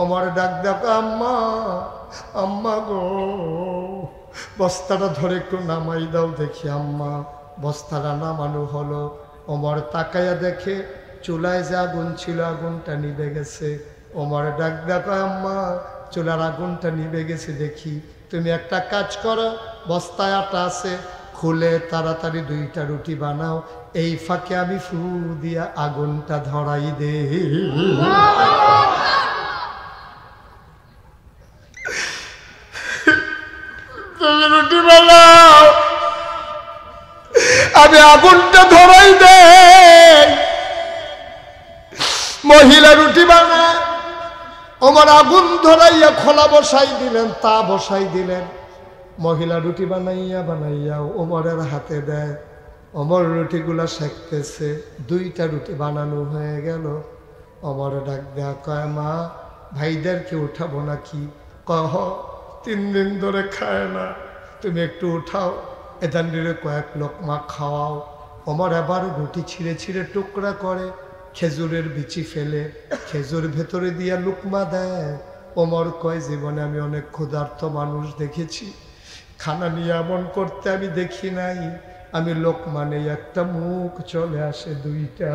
ওমর ডাক দেখো আম্মা, আম্মা গো, বস্তাটা ধরে একটু নামাই দাও দেখি। আম্মা বস্তাটা নামানো হলো। ওমর তাকাইয়া দেখে চুলায় যে আগুন ছিল, আগুনটা নিভে গেছে। ওমর ডাক দেখো আম্মা, চুলার আগুনটা নিভে গেছে দেখি। তুমি একটা কাজ করো, বস্তায় আটা আছে, খুলে তাড়াতাড়ি 2টা রুটি বানাও। এই ফাঁকে আমি ফু দিয়া আগুনটা ধরাই দে। তুমি রুটি বানাও, আমি আগুনটা ধরাই দে। মহিলা রুটি বানায়, ওমর আগুন ধরাইয়া খোলা বসাই দিলেন, তা বসাই দিলেন। মহিলা রুটি বানাইয়া বানাইয়া ওমরের হাতে দেয়। ওমর রুটিগুলা সেঁকতেছে। 2টা রুটি বানানো হয়ে গেল। ওমর ডাক দেয়া কয় মা ভাইদেরকে উঠাবো নাকি? কহ 3 দিন ধরে খায় না, তুমি একটু উঠাও, এদান্ডিরে কয়েক লোকমা খাওয়াও। ওমর আবার রুটি ছিঁড়ে ছিঁড়ে টুকরা করে, খেজুরের বিচি ফেলে খেজুর ভেতরে দিয়া লুকমা দেয়। ওমর কয় জীবনে আমি অনেক ক্ষুধার্ত মানুষ দেখেছি, খানা নিয়ে এমন করতে আমি দেখি নাই। আমি লোকমা নেই, একটা মুখ চলে আসে 2টা।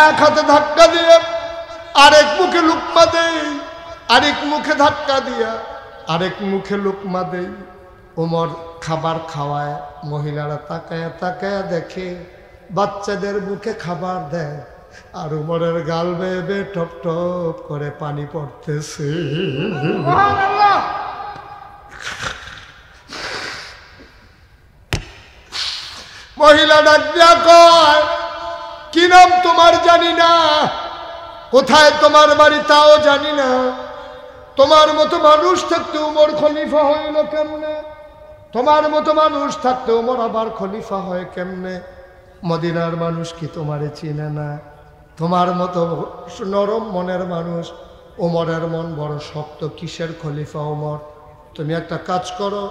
এক হাতে ধাক্কা দিয়ে আরেক মুখে লুকমা দেই, আরেক মুখে ধাক্কা দিয়া আরেক মুখে লুকমা দেই। ওমর খাবার খাওয়ায়, মহিলারা তাকায়া তাকায়া দেখে বাচ্চাদের মুখে খাবার দেয়, আর উমরের গাল বেয়ে বেয়ে টপ টপ করে পানি পড়তেছে। মহিলা ডাক দিয়া কয় কি নাম তোমার জানি না, কোথায় তোমার বাড়ি তাও জানি না। তোমার মতো মানুষ থাকতে উমর খলিফা হইল কেমনে? তোমার মতো মানুষ থাকতে উমর আবার খলিফা হয় কেমনে? মদিনার মানুষ কি তোমারে চিনে না? তোমার মতো নরম মনের মানুষ, ওমরের মন বড় শক্ত, কিসের খলিফা ওমর? তুমি একটা কাজ করো,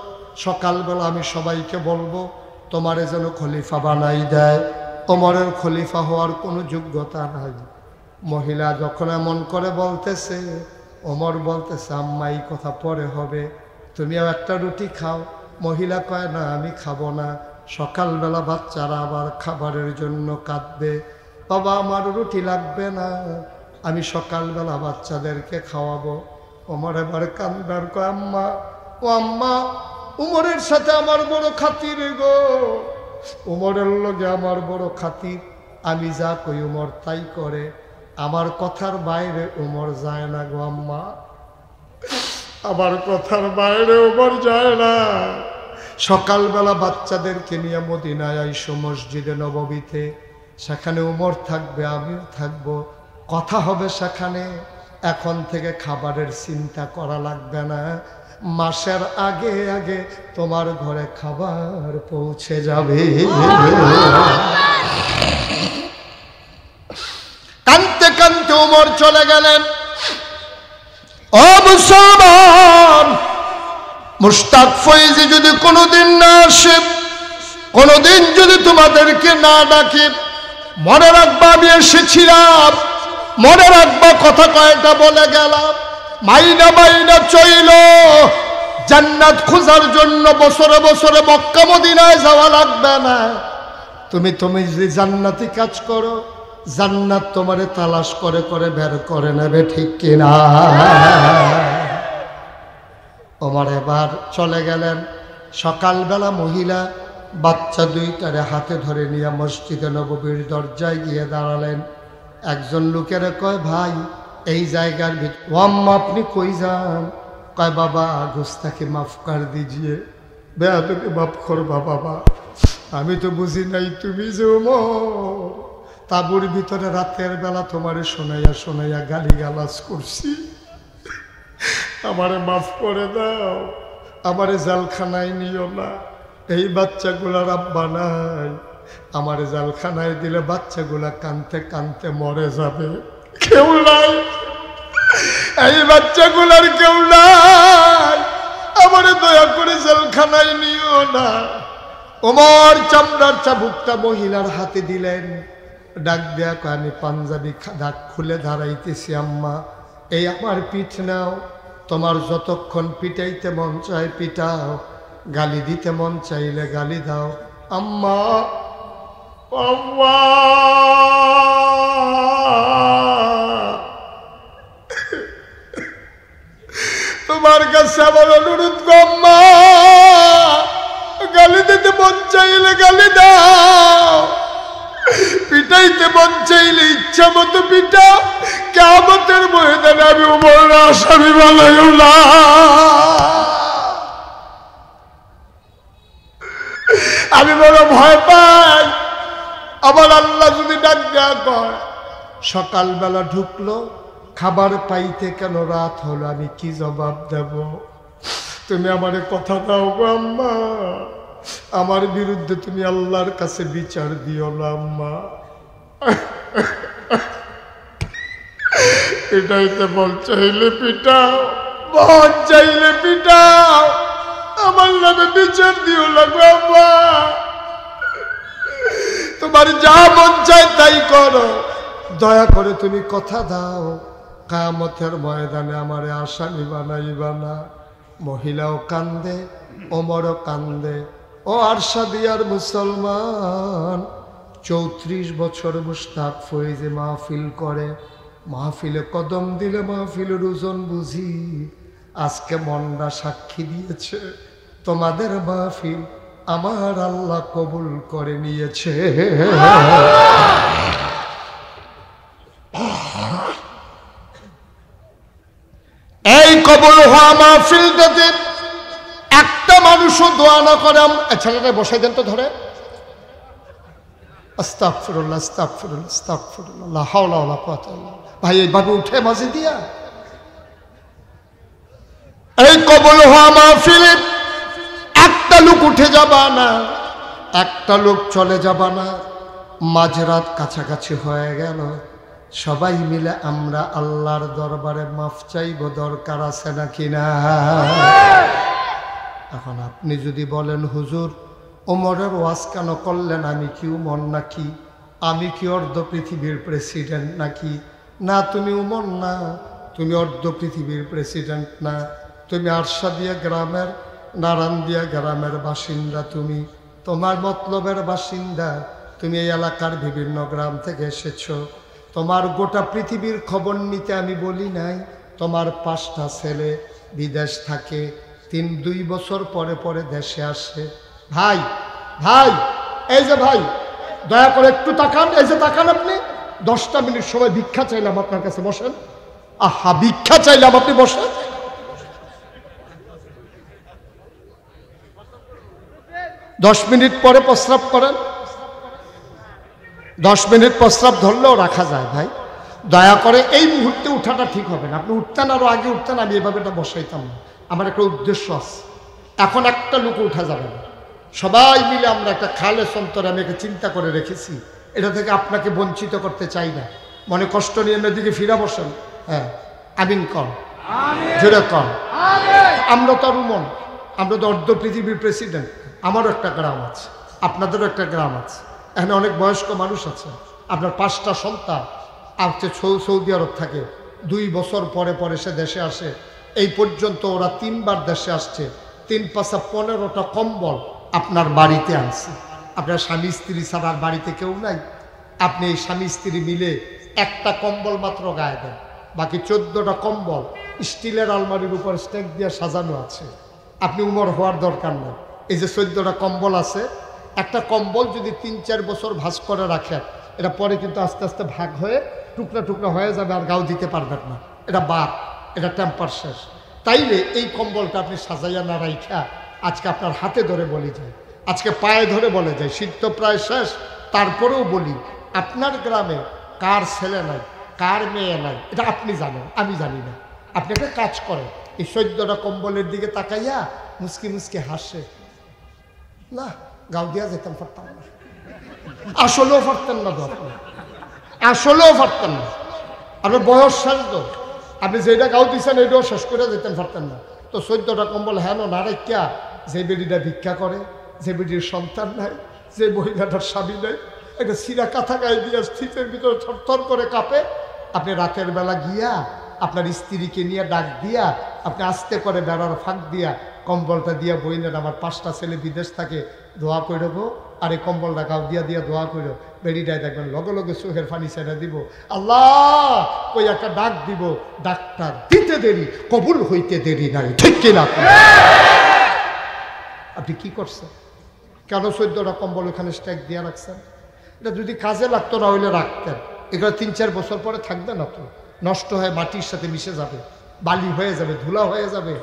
সকালবেলা আমি সবাইকে বলবো তোমারে যেন খলিফা বানাই দেয়। ওমরের খলিফা হওয়ার কোনো যোগ্যতা নাই। মহিলা যখন এমন করে বলতেছে, ওমর বলতেছে আম্মা এই কথা পরে হবে, তুমিও একটা রুটি খাও। মহিলা কয় না আমি খাবো না, সকালবেলা বাচ্চারা আবার খাবারের জন্য কাঁদবে। বাবা আমার রুটি লাগবে না, আমি সকালবেলা বাচ্চাদেরকে খাওয়াবো। ওমর এবার কান্দার কয় আম্মা, ও আম্মা উমরের সাথে আমার বড় খাতির গো, উমরের লগে আমার বড় খাতির। আমি যা কই উমর তাই করে, আমার কথার বাইরে উমর যায় না গো আম্মা, আমার কথার বাইরে উমর যায় না। সকালবেলা বাচ্চাদেরকে নিয়ে মদিনায় আইসো মসজিদে নববীতে, সেখানে উমর থাকবে, আমিও থাকবো। কথা হবে সেখানে। এখন থেকে খাবারের চিন্তা করা লাগবে না, মাসের আগে আগে তোমার ঘরে খাবার পৌঁছে যাবে। কানতে কানতে ওমর চলে গেলেন। ও মুসলমান, মুশতাক ফৈজি যদি কোনোদিন না আসে, কোনোদিন যদি তোমাদেরকে না ডাকে, মনে রাখবা আমি এসেছিলাম, মনে রাখবা কথা কয়টা বলে গেলাম। মাইনা মাইনা চইল জান্নাত খোঁজার জন্য বছরে বছরে মক্কা মদিনায় যাওয়া লাগবে না। তুমি যদি জান্নাতি কাজ করো, জান্নাত তোমারে তালাশ করে করে বের করে নেবে, ঠিক কিনা? ওমর এবার চলে গেলেন। সকালবেলা মহিলা বাচ্চা দুইটারে হাতে ধরে নিয়ে মসজিদে নববীর দরজায় গিয়ে দাঁড়ালেন। একজন লোকের কয়, ভাই এই জায়গার ভিতর। ও আম্মা আপনি কই যান? কয় বাবা গুস্তাকে মাফ কর দিজিয়ে, বেয়াদবি মাফ করবা বাবা, আমি তো বুঝি নাই তুমি যে ওমর। তাঁবুর ভিতরে রাতের বেলা তোমারে শোনাইয়া শোনাইয়া গালিগালাজ করছি, আমারে মাফ করে দাও, আমারে জালখানায় নিও না। এই বাচ্চাগুলার আব্বা নাই, আমারে জালখানায় দিলে বাচ্চাগুলা কানতে কানতে মরে যাবে, কেউ নাই, এই বাচ্চাগুলার কেউ নাই, আমারে দয়া করে জালখানায় নিও না। ওমর চামড়ার চাবুকটা মহিলার হাতে দিলেন, ডাক দেয়া কয়, আমি পাঞ্জাবি দাগ খুলে দাঁড়াইতেছি আম্মা, এই আমার পিঠ নাও, তোমার যতক্ষণ পিটাইতে মন চায় পিটাও, গালি দিতে মন চাইলে গালি দাও। আম্মা আম্মা তোমার কাছে আমার অনুরোধ গো আম্মা, গালি দিতে মন চাইলে গালি দাও, পিটাইতে মন চাইলে ইচ্ছা মতো পিটাও, কিয়ামতের ময়দানে আমি ওমর আসামি বানাইও না। আমি বড় ভয় পাই, আমার আল্লাহ যদি ডাক দেয়া কয়। সকালবেলা ঢুকলো, খাবার পাইতে কেন রাত হলো, আমি কি জবাব দেব? তুমি আমারে কথা দাও গো আম্মা, আমার বিরুদ্ধে তুমি আল্লাহর কাছে বিচার দিও না আম্মা। পিটাইতে মন চাইলে পিটাও, মন চাইলে পিটাও, আমার নামে বিচার দিও না গো আম্মা, তোমার যা মন চায় তাই করো, দয়া করে তুমি কথা দাও, কিয়ামতের ময়দানে আমারে আসামি বানাইবা না। মহিলাও কান্দে, ওমরও কান্দে। ও আরশাদিয়ার মুসলমান, 34 বছর মুশতাক ফৈজি মাহফিল করে, মাহফিলে কদম দিলে মাহফিলের ওজন বুঝি। আজকে মনটা সাক্ষী দিয়েছে, তোমাদের মাহফিল আমার আল্লাহ কবুল করে নিয়েছে। এই কবুল হওয়া মাহফিলটাতে একটা মানুষও দোয়া না করে। ছেলেটা বসাই দেন তো ধরে, আস্তাগফিরুল্লাহ আস্তাগফিরুল্লাহ আস্তাগফিরুল্লাহ, লা হাওলা ওয়ালা কুওয়াতা ইল্লা বিল্লাহ। ভাই এইভাবে উঠে মাঝে দিয়া এই কবুল হওয়া মাহফিলে একটা লোক উঠে যাবা না, একটা লোক চলে যাবা না। মাঝরাত কাছাকাছি হয়ে গেল, সবাই মিলে আমরা আল্লাহর দরবারে মাফ চাইব, দরকার আছে নাকি না? এখন আপনি যদি বলেন হুজুর ওমরের ওয়াজ কেন করলেন, আমি কি উমর নাকি? আমি কি অর্ধ পৃথিবীর প্রেসিডেন্ট নাকি? না, তুমি উমর না, তুমি অর্ধ পৃথিবীর প্রেসিডেন্ট না, তুমি আরশাদিয়া গ্রামের, নারায়ণদিয়া গ্রামের বাসিন্দা, তুমি তোমার মতলবের বাসিন্দা, তুমি এই এলাকার বিভিন্ন গ্রাম থেকে এসেছো। তোমার গোটা পৃথিবীর খবর নিতে আমি বলি নাই। তোমার 5টা ছেলে বিদেশ থাকে, 2 বছর পরে পরে দেশে আসে। ভাই ভাই এই যে ভাই, দয়া করে একটু তাকান, এই যে তাকান আপনি। 10টা মিনিট সময় ভিক্ষা চাইলাম আপনার কাছে, বসেন। আহা, ভিক্ষা চাইলাম, আপনি বসেন। 10 মিনিট পরে প্রস্রাব করেন, 10 মিনিট প্রস্রাব ধরলেও রাখা যায় ভাই। দয়া করে এই মুহূর্তে উঠাটা ঠিক হবে না। আপনি উঠতেন, আরো আগে উঠতেন, আমি এভাবে এটা বসাইতাম না। আমার একটা উদ্দেশ্য আছে। এখন একটা লোক উঠা যাবে না। সবাই মিলে আমরা একটা খালেস অন্তরে আমি একটা চিন্তা করে রেখেছি, এটা থেকে আপনাকে বঞ্চিত করতে চাই না। মনে কষ্ট নিয়ে এদিকে ফিরা বসেন। হ্যাঁ, আমিন কর, জোরে কর। আমরা তো আর উমন, আমরা তো অর্ধ পৃথিবীর প্রেসিডেন্ট। আমারও একটা গ্রাম আছে, আপনাদেরও একটা গ্রাম আছে। এখানে অনেক বয়স্ক মানুষ আছে। আপনার 5টা সন্তান আছে, সৌদি আরব থাকে। 2 বছর পরে পরে সে দেশে আসে। এই পর্যন্ত ওরা 3বার দেশে আসছে। 3 পাশা 15টা কম্বল আপনার বাড়িতে আনছে। আপনার স্বামী স্ত্রী ছাড়া আর বাড়িতে কেউ নাই। আপনি এই স্বামী স্ত্রী মিলে একটা কম্বল মাত্র গায়ে দেন, বাকি 14টা কম্বল স্টিলের আলমারির উপর স্টেক দিয়ে সাজানো আছে। আপনি উমর হওয়ার দরকার নেই। এই যে 14টা কম্বল আছে, একটা কম্বল যদি 3-4 বছর ভাঁজ করে রাখেন, এটা পরে কিন্তু আস্তে আস্তে ভাগ হয়ে টুকরা টুকরা হয়ে যাবে, আর গাও দিতে পারবেন না। এটা বাদ, এটা টেম্পার শেষ। তাইলে এই কম্বলটা আপনি সাজাইয়া না রাইখা আজকে আপনার হাতে ধরে বলি যায়, আজকে পায়ে ধরে বলে যায়, শীত তো প্রায় শেষ, তারপরেও বলি, আপনার গ্রামে কার ছেলে নাই, কার মেয়ে নাই, এটা আপনি জানেন, আমি জানি না। আপনি একটা কাজ করেন, এই 14টা কম্বলের দিকে তাকাইয়া মুসকি মুসকি হাসে, না গাও দিয়া যেতাম পারতাম না, আসলেও পারতেন না, আসলেও পারতেন না। আপনার বয়স শেষ তো, আপনি যেটা গাও দিচ্ছেন এটাও শেষ করে যেতেন পারতেন না। তো 14টা কম্বল হেন না রেখা, যে বেডিটা ভিক্ষা করে, যে বেডির সন্তান নাই, যে মহিলাটার স্বামী নাই, একটা সিরা কাঁথা গায়ে দিয়া স্থিতের ভিতরে থরথর করে কাঁপে, আপনি রাতের বেলা গিয়া আপনার স্ত্রীকে নিয়ে ডাক দিয়া আপনি আস্তে করে বেড়ার ফাঁক দিয়া কম্বলটা দিয়া বইলেন, আমার 5টা ছেলে বিদেশ থাকে, দোয়া করব, আর এই কম্বলটা গাও দিয়া দিয়া দোয়া করো। বেরিটায় দেখবেন লগে লগে চোখের পানি ছেড়ে দিব, আল্লাহ কই একটা ডাক দিব, ডাকটা দিতে দেরি, কবুল হইতে দেরি নাই, ঠিক কিনা? আপনি কি করছেন? কেন 14টা কম্বল ওখানে স্ট্যাক দিয়ে রাখছেন? এটা যদি কাজে লাগতো না হইলে রাখতেন। এগুলো 3-4 বছর পরে থাকবে না তো, নষ্ট হয়ে মাটির সাথে মিশে যাবে, বালি হয়ে যাবে, ধুলা হয়ে যাবে,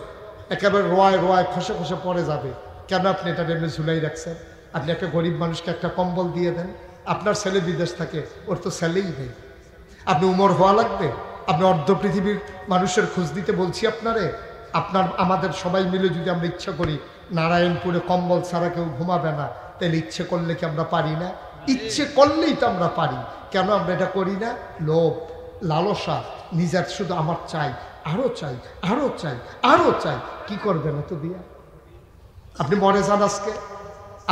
একেবারে রোয়ায় রোয়ায় খসে খসে পড়ে যাবে। কেন আপনি এটা এমনি ঝুলাই রাখছেন? আপনি একটা গরিব মানুষকে একটা কম্বল দিয়ে দেন। আপনার ছেলে বিদেশ থাকে, ওর তো ছেলেই নেই। আপনি উমর হওয়া লাগবে? আপনি অর্ধ পৃথিবীর মানুষের খোঁজ দিতে বলছি আপনারে? আপনার আমাদের সবাই মিলে যদি আমরা ইচ্ছা করি নারায়ণপুরে কম্বল ছাড়া কেউ ঘুমাবে না, তাহলে ইচ্ছে করলে কি আমরা পারি না? ইচ্ছে করলেই তো আমরা পারি। কেন আমরা এটা করি না? লোভ, লালসা, নিজের শুধু আমার চাই, আরো চাই, আরো চাই, আরো চাই। কি করবেন এত দিয়া? আপনি মরে যান আজকে,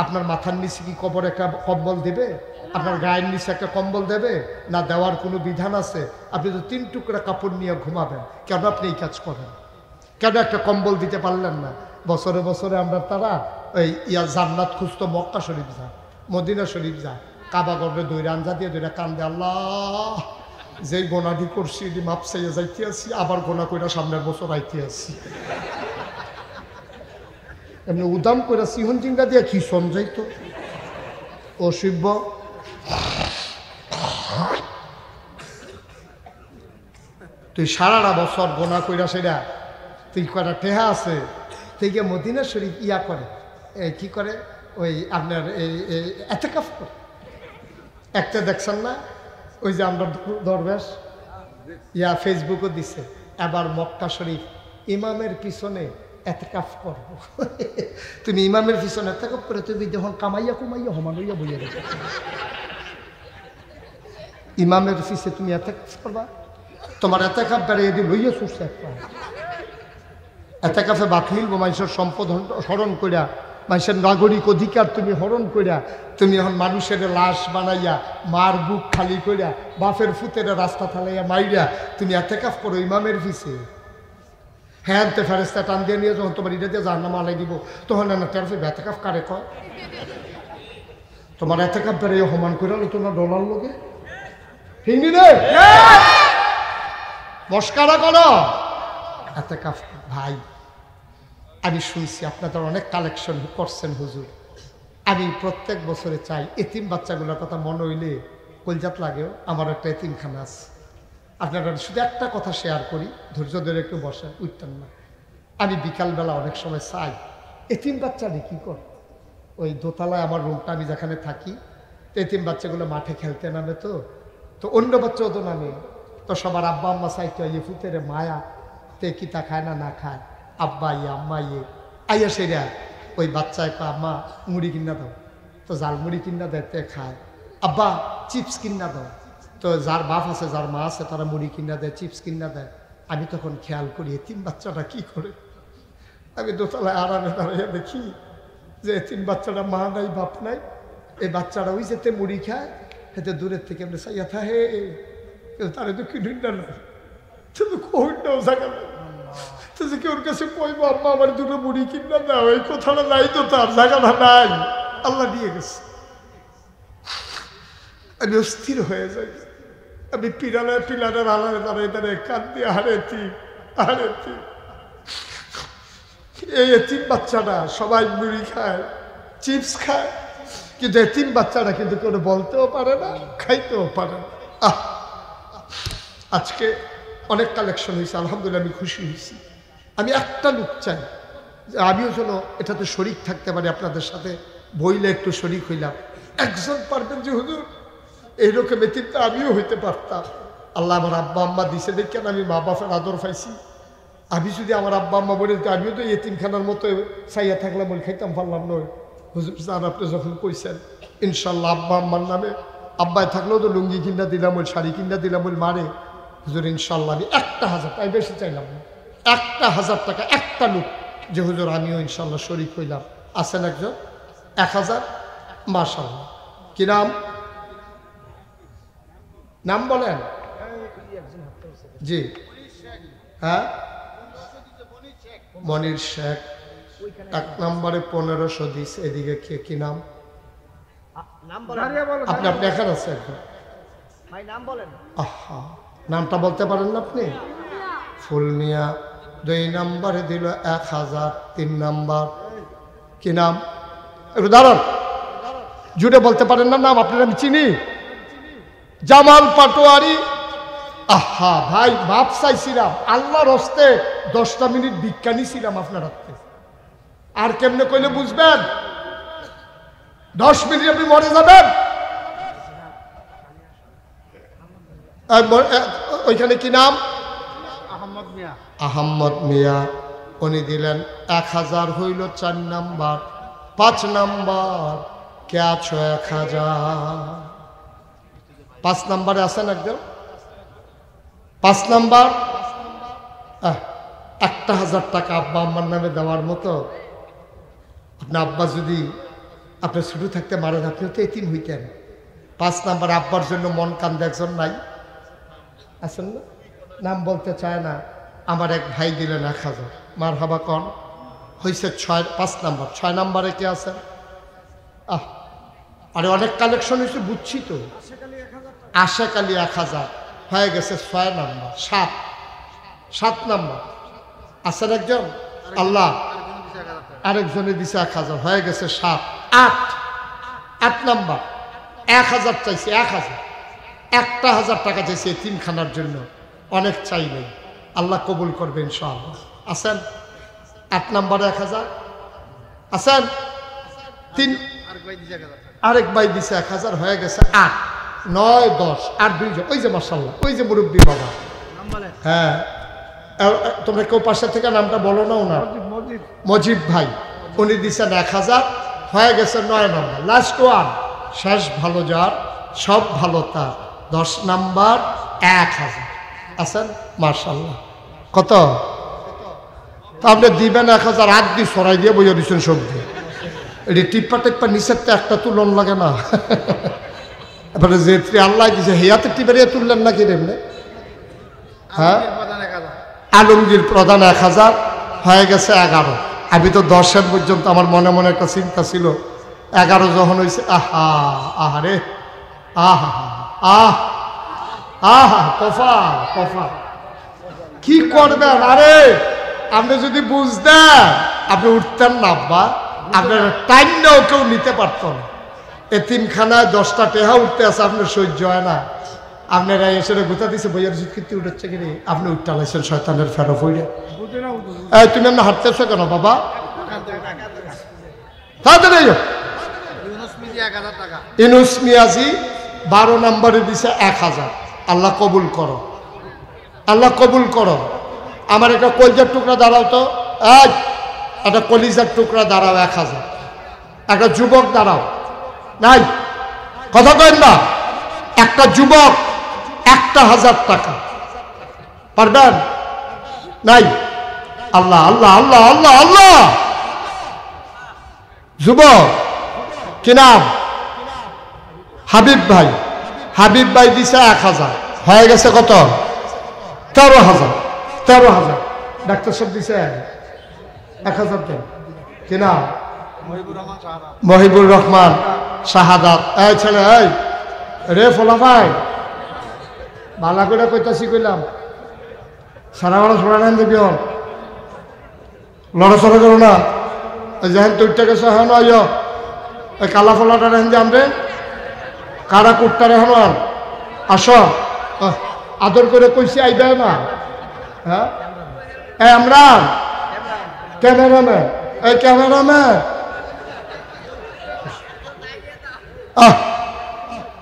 আপনার মাথার নিচে কি কবর একটা কম্বল দেবে? আপনার গায়ের নিচে একটা কম্বল দেবে? না, দেওয়ার কোনো বিধান আছে? আপনি তো 3 টুকরা কাপড় নিয়ে ঘুমাবেন। কেন আপনি এই কাজ করেন? কেন একটা কম্বল দিতে পারলেন না? বছরে বছরে আমরা তারা ওই জান্নাত খুঁজতো মক্কা শরীফ যা, মদিনা শরীফ যা, কাবা গড়ে দইরা আঞ্জা দিয়ে দইরা কান্দে, আল্লাহ যেই গোনাটি করছি এটি মাপ চাইয়া যাইতে আসি, আবার গোনা কইরা সামনের বছর আইতে আসি। এমনি উদাম করে সিহন চিঙ্গা দিয়ে কি শোন যাইতো ও শিব্য। তুই সারাটা বছর গোনা কইরা সেটা তুই কয়টা টেহা আছে, তুই গিয়ে মদিনা শরীফ ইয়া করে, কি করে ওই আপনার এতেকাফ করে। একটা দেখছেন না ওই যে আমরা দরবেশ ইয়া ফেসবুকও দিছে, এবার মক্কা শরীফ ইমামের পিছনে এতেকাফ করবো। তুমি ইমামের পিছনে এতেকাফ করে তুমি যখন কামাইয়া কুমাইয়া হমান হইয়া বইয়া রেখে, ইমামের পিছে তুমি এতেকাফ করবা, তোমার এতেকাফ বেড়ে দিয়ে লইয়া ছুটছে একটা এতেকাফে বাক মিলবো। মানুষের সম্পদ হরণ করিয়া, মানুষের নাগরিক অধিকার তুমি হরণ করিয়া, তুমি এখন মানুষের লাশ বানাইয়া, মার বুক খালি করিয়া, বাপের ফুতের রাস্তা থালাইয়া মাইরা তুমি এতেকাফ করো ইমামের পিছে। হ্যাঁ তে ফেরেস্তা টান দিয়ে নিয়ে যখন তোমার এটা দিয়ে জাহান্নামে আলাই দিব, তখন না তার এতেকাফ কারে কয়? তোমার এতেকাফ বেড়ে সমান করে তোমার ডলার লোকে হিন্দি রে মস্কারা করো এতেকাফ। ভাই আমি শুনছি আপনাদের অনেক কালেকশন করছেন হুজুর, আমি প্রত্যেক বছরে চাই এতিম বাচ্চাগুলোর কথা মনে হইলে কলজাত লাগেও। আমার একটা এতিমখানা আছে, আপনারা শুধু একটা কথা শেয়ার করি, ধৈর্য ধরে একটু বসেন, উঠতেন না। আমি বিকালবেলা অনেক সময় চাই এতিম বাচ্চারা কী কর, ওই দোতলায় আমার রুমটা, আমি যেখানে থাকি, এতিম বাচ্চাগুলো মাঠে খেলতে নামে, তো অন্য বাচ্চাও তো নামে, তো সবার আব্বা আম্মা চাইতো ইয়ে ফুতেরে মায়া তে কিতা খায় না না খায়, আব্বা ইয়ে আম্মা ইয়ে আইয়া সেরা ওই বাচ্চায় কয় আম্মা মুড়ি কিনা দাও, তো জাল মুড়ি কিনা দেয় তে খায়। আব্বা চিপস কিনা দাও, তো যার বাপ আছে যার মা আছে তারা মুড়ি কিনা দেয়, চিপস কিনা দেয়। আমি তখন খেয়াল করি এতিম বাচ্চাটা কি করে। আমি দোতলায় আড়ালে দাঁড়াইয়া দেখি যে এতিম বাচ্চাটা মা নাই বাপ নাই, এই বাচ্চাটা ওই যেতে মুড়ি খায়, এতে দূরের থেকে আমরা চাইয়া থাকে তারে তো কিনুন না তুমি কইটাও জায়গা নাই, তো যে কি ওর কাছে কইবো আম্মা আমার দুটো মুড়ি কিনা দাও, এই কথাটা নাই তো তার জায়গাটা নাই, আল্লাহ দিয়ে গেছে। আমি অস্থির হয়ে যাই, আমি পিলারের আলারে দাঁড়িয়ে দাঁড়িয়ে কান্দি হারেছি হারেছি। এই এতিম বাচ্চাটা সবাই মুড়ি খায় চিপস খায়, কিন্তু এতিম বাচ্চাটা কিন্তু কোনো বলতেও পারে না খাইতেও পারে না। আজকে অনেক কালেকশন হয়েছে, আলহামদুলিল্লাহ আমি খুশি হয়েছি। আমি একটা লোক চাই যে আমিও যেন এটাতে শরিক থাকতে পারি, আপনাদের সাথে বইলে একটু শরিক হইলাম। একজন পারবেন যে হুজুর এইরকম এতিমটা আমিও হইতে পারতাম, আল্লাহ আমার আব্বা আম্মা দিছে দেখেন আমি মা বাপের আদর পাইছি। আমি যদি আমার আব্বা আম্মা বলে আমিও তো এতিমখানার মতো চাইয়া থাকলাম বলে খাইতাম পারলাম নয়। হুজুর স্যার আপনি যখন কইছেন ইনশাল্লাহ আব্বা আম্মার নামে, আব্বায় থাকলেও তো লুঙ্গি কিনা দিলাম ওই শাড়ি কিনা দিলাম ওই মারে হুজুর ইনশাল্লাহ আমি 1000 টাকা বেশি চাইলাম না, 1000 টাকা একটা লোক যে হুজুর আমিও ইনশাল্লাহ শরিক হইলাম। আছেন একজন 1000 মাশাআল্লাহ। কি নাম? নাম বলেন। জি হ্যাঁ মনির শেখ 1 নম্বরে 1500 দিস। এদিকে কে কি নাম? আপনি আপনি এখানে আছে একদম আহা নামটা বলতে পারেন না আপনি? ফুল মিয়া 2 নম্বরে দিল 1000। 3 নম্বর কি নাম? একটু দাঁড়ান, জুড়ে বলতে পারেন না নাম? আপনার আমি চিনি, জামাল পাটোয়ারি। আহা ভাই বাপ চাইছিলাম আল্লাহর হস্তে 10টা মিনিট ভিক্ষা নিছিলাম আপনার হাতে। আর কেমনে কইলে বুঝবেন? 10 মিনিট আপনি মরে যাবেন। ওইখানে কি নাম? আহমদ মিয়া। আহমদ মিয়া উনি দিলেন 1000 হইল 4 নাম্বার। 5 নাম্বার কে আছো? 1000। 5 নাম্বারে আছেন একদম? 5 নাম্বার 1000 টাকা আব্বা আম্মার নামে দেওয়ার মতো। আপনার আব্বা যদি আপনি শুরু থাকতে মারেন আপনিও তো এতিম হইতেন। 5 নাম্বার আব্বার জন্য মন কান্দে একজন নাই আছেন না? নাম বলতে চায় না। আমার এক ভাই দিলেন 1000। মারহাবা কন হয়েছে 5 নাম্বার। 6 নাম্বারে কে আছেন? আরে অনেক কালেকশন হয়েছে বুঝছি তো। আশা কালী 1000 হয়ে গেছে 6 নাম্বার। 7 নাম্বার আছেন একজন? আল্লাহ আরেকজনে দিছে 1000 হয়ে গেছে 7। 8 নাম্বার 1000 চাইছে। 1000 টাকা চাইছে এতিমখানার জন্য। অনেক চাই নেই, আল্লাহ কবুল করবে ইনশাআল্লাহ। আছেন 8 নাম্বারে 1000 আছেন? 3 আরেক ভাই দিছে 1000 হয়ে গেছে 8, 9, 10 আর 2 জন। ওই যে মাশাআল্লাহ ওই যে মুরব্বী বাবা। হ্যাঁ তোমরা কেউ পাশে থেকে নামটা বলো না ওনার? মজিব ভাই উনি দিচ্ছেন 1000 হয়ে গেছে 9 নাম্বার। লাস্ট ওয়ান শেষ ভালো যার সব ভালো তার 10 নাম্বার 1000 আছেন মাশাআল্লাহ। কত তা আপনি দিবেন? 1000 হাত দিয়ে সরাই দিয়ে বইয়া দিচ্ছেন সবজি। এটি টিপ্পা টিপ্পা নিচের তো একটা তুলন লাগে না। এবারে যে আল্লাহ দিছে হেয়াতে টিপারিয়া তুললেন নাকি এমনি? হ্যাঁ আলমগীর প্রধান 1000 হয়ে গেছে 11। আমি তো 10 পর্যন্ত আমার মনে মনে একটা চিন্তা ছিল। 11 যখন হয়েছে আহা আহারে আহা আহ আহা কফা কফা কি করবেন? আরে আপনি যদি বুঝতেন আপনি উঠতেন না আব্বা। আপনার টাইমটাও কেউ নিতে পারত না। এতিমখানায় 10টা টেহা উঠতে আছে আপনার সহ্য হয় না। আপনারা এসে গোথা দিছে বইয়ের জুত কীর্তি উঠেছে কিনে আপনি উঠতে লাইছেন শয়তানের ফেরো ফইরে। এই তুমি আপনি হাঁটতেছো কেন বাবা? ইউনুস মিয়াজি 12 নম্বরে দিছে 1000। আল্লাহ কবুল করো। আল্লাহ কবুল করো। আমার একটা কলিজার টুকরা দাঁড়াও তো, একটা কলিজার টুকরা দাঁড়াও 1000। একটা যুবক দাঁড়াও, নাই কথা কেন না, একটা যুবক 1000 টাকা পারবেন? নাই। আল্লাহ আল্লাহ আল্লাহ আল্লাহ আল্লাহ। যুবক কি নাম? হাবিব ভাই। হাবিব ভাই দিছে 1000, হয়ে গেছে কত? 13,000। 13,000 ডাক্তার সব দিছে 1000 দেন। কি নাম? মহিবুর রহমান শাহাদাত। এই ছেলে, এই রে ফলা ভাই, বালা করে কইতাছি, কইলাম সারা মানুষ পড়া নেন দেখবি, লড়াচড়া করো না। যেহেন তৈরটা গেছে হ্যাঁ নয়, ওই কালা ফলাটা রেন যে আনবে, কারা কুটটা রেহন আস, আদর করে কইছি আইবে না। হ্যাঁ আমরান ক্যামেরাম্যান, এই ক্যামেরাম্যান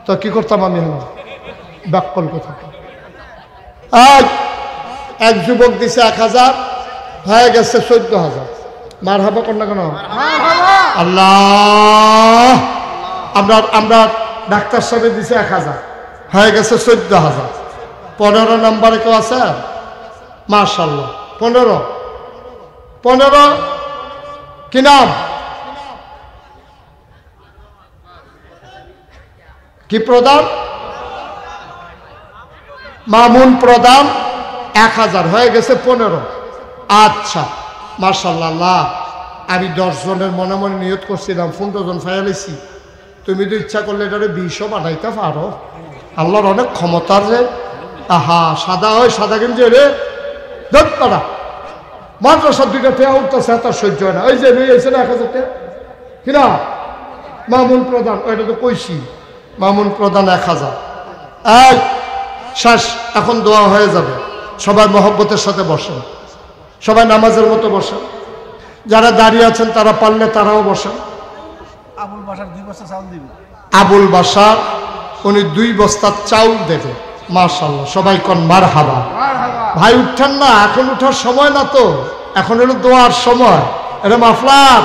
তো কি করতাম আমি ব্যাকল কথা। আজ এক যুবক দিছে 1000, হয়ে গেছে 14,000। মার হাবা কর না কেন? আল্লাহ। আমরা ডাক্তার সাহেব দিছে 1000, হয়ে গেছে 14,000। 15 নম্বরে কেউ আছে? মাশাআল্লাহ 15। কি নাম? কি প্রধান? মামুন প্রধান 1000, হয়ে গেছে 15। আচ্ছা মাশাআল্লাহ। আমি 10 জনের মনে মনে নিয়ত করছিলাম, 15 জন ফাইলেছি। তুমি তো ইচ্ছা করলে এটারে 20 বানাইতে পারো। আল্লাহর অনেক ক্ষমতার যে। আহা সাদা হয়, সাদা গেঞ্জি রে ধরা মাদ্রাসার 2টা টেয়া উঠতেছে, তার সহ্য হয় না। ওই যে রয়ে আছে না 1000 টাকা, কিনা মামুন প্রধান, ওইটা তো কইছি। মামুন প্রধান 1000। এই শেষ, এখন দোয়া হয়ে যাবে। সবাই মহব্বতের সাথে বসেন, সবাই নামাজের মতো বসেন। যারা দাঁড়িয়ে আছেন তারা পারলে তারাও বসেন। আবুল বাসার 2 বস্তা চাউল দিবে। আবুল বাসার উনি 2 বস্তা চাউল দেবে। মাশাআল্লাহ, সবাই কোন মারহাবা। ভাই উঠছেন না, এখন উঠার সময় না তো, এখন হলো দোয়ার সময়। এটা মাফলার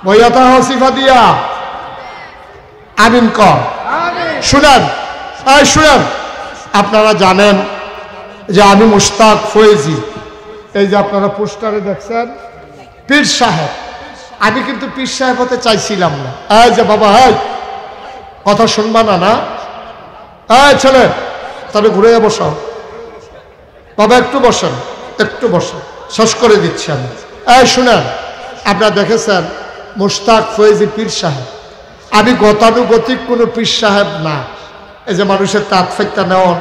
বইয়াতা হসিফা দিয়া আমিন কর। শুনেন, শুনেন, আপনারা জানেন যে আমি মুশতাক ফয়েজি। এই যে আপনারা পোস্টারে দেখছেন পীর সাহেব, আমি কিন্তু পীর সাহেব হতে চাইছিলাম না। এই যে বাবা, কথা শুনবা না? না ছেলে, তাহলে ঘুরে বসাও। বাবা একটু বসেন, একটু বসেন, শেষ করে দিচ্ছি আমি। শুনেন, আপনারা দেখেছেন মুশতাক ফয়েজি পীর সাহেব। আমি গতানুগতিক কোনো পীর সাহেব না। এই যে মানুষের তাৎফাইত্যা নেওয়া,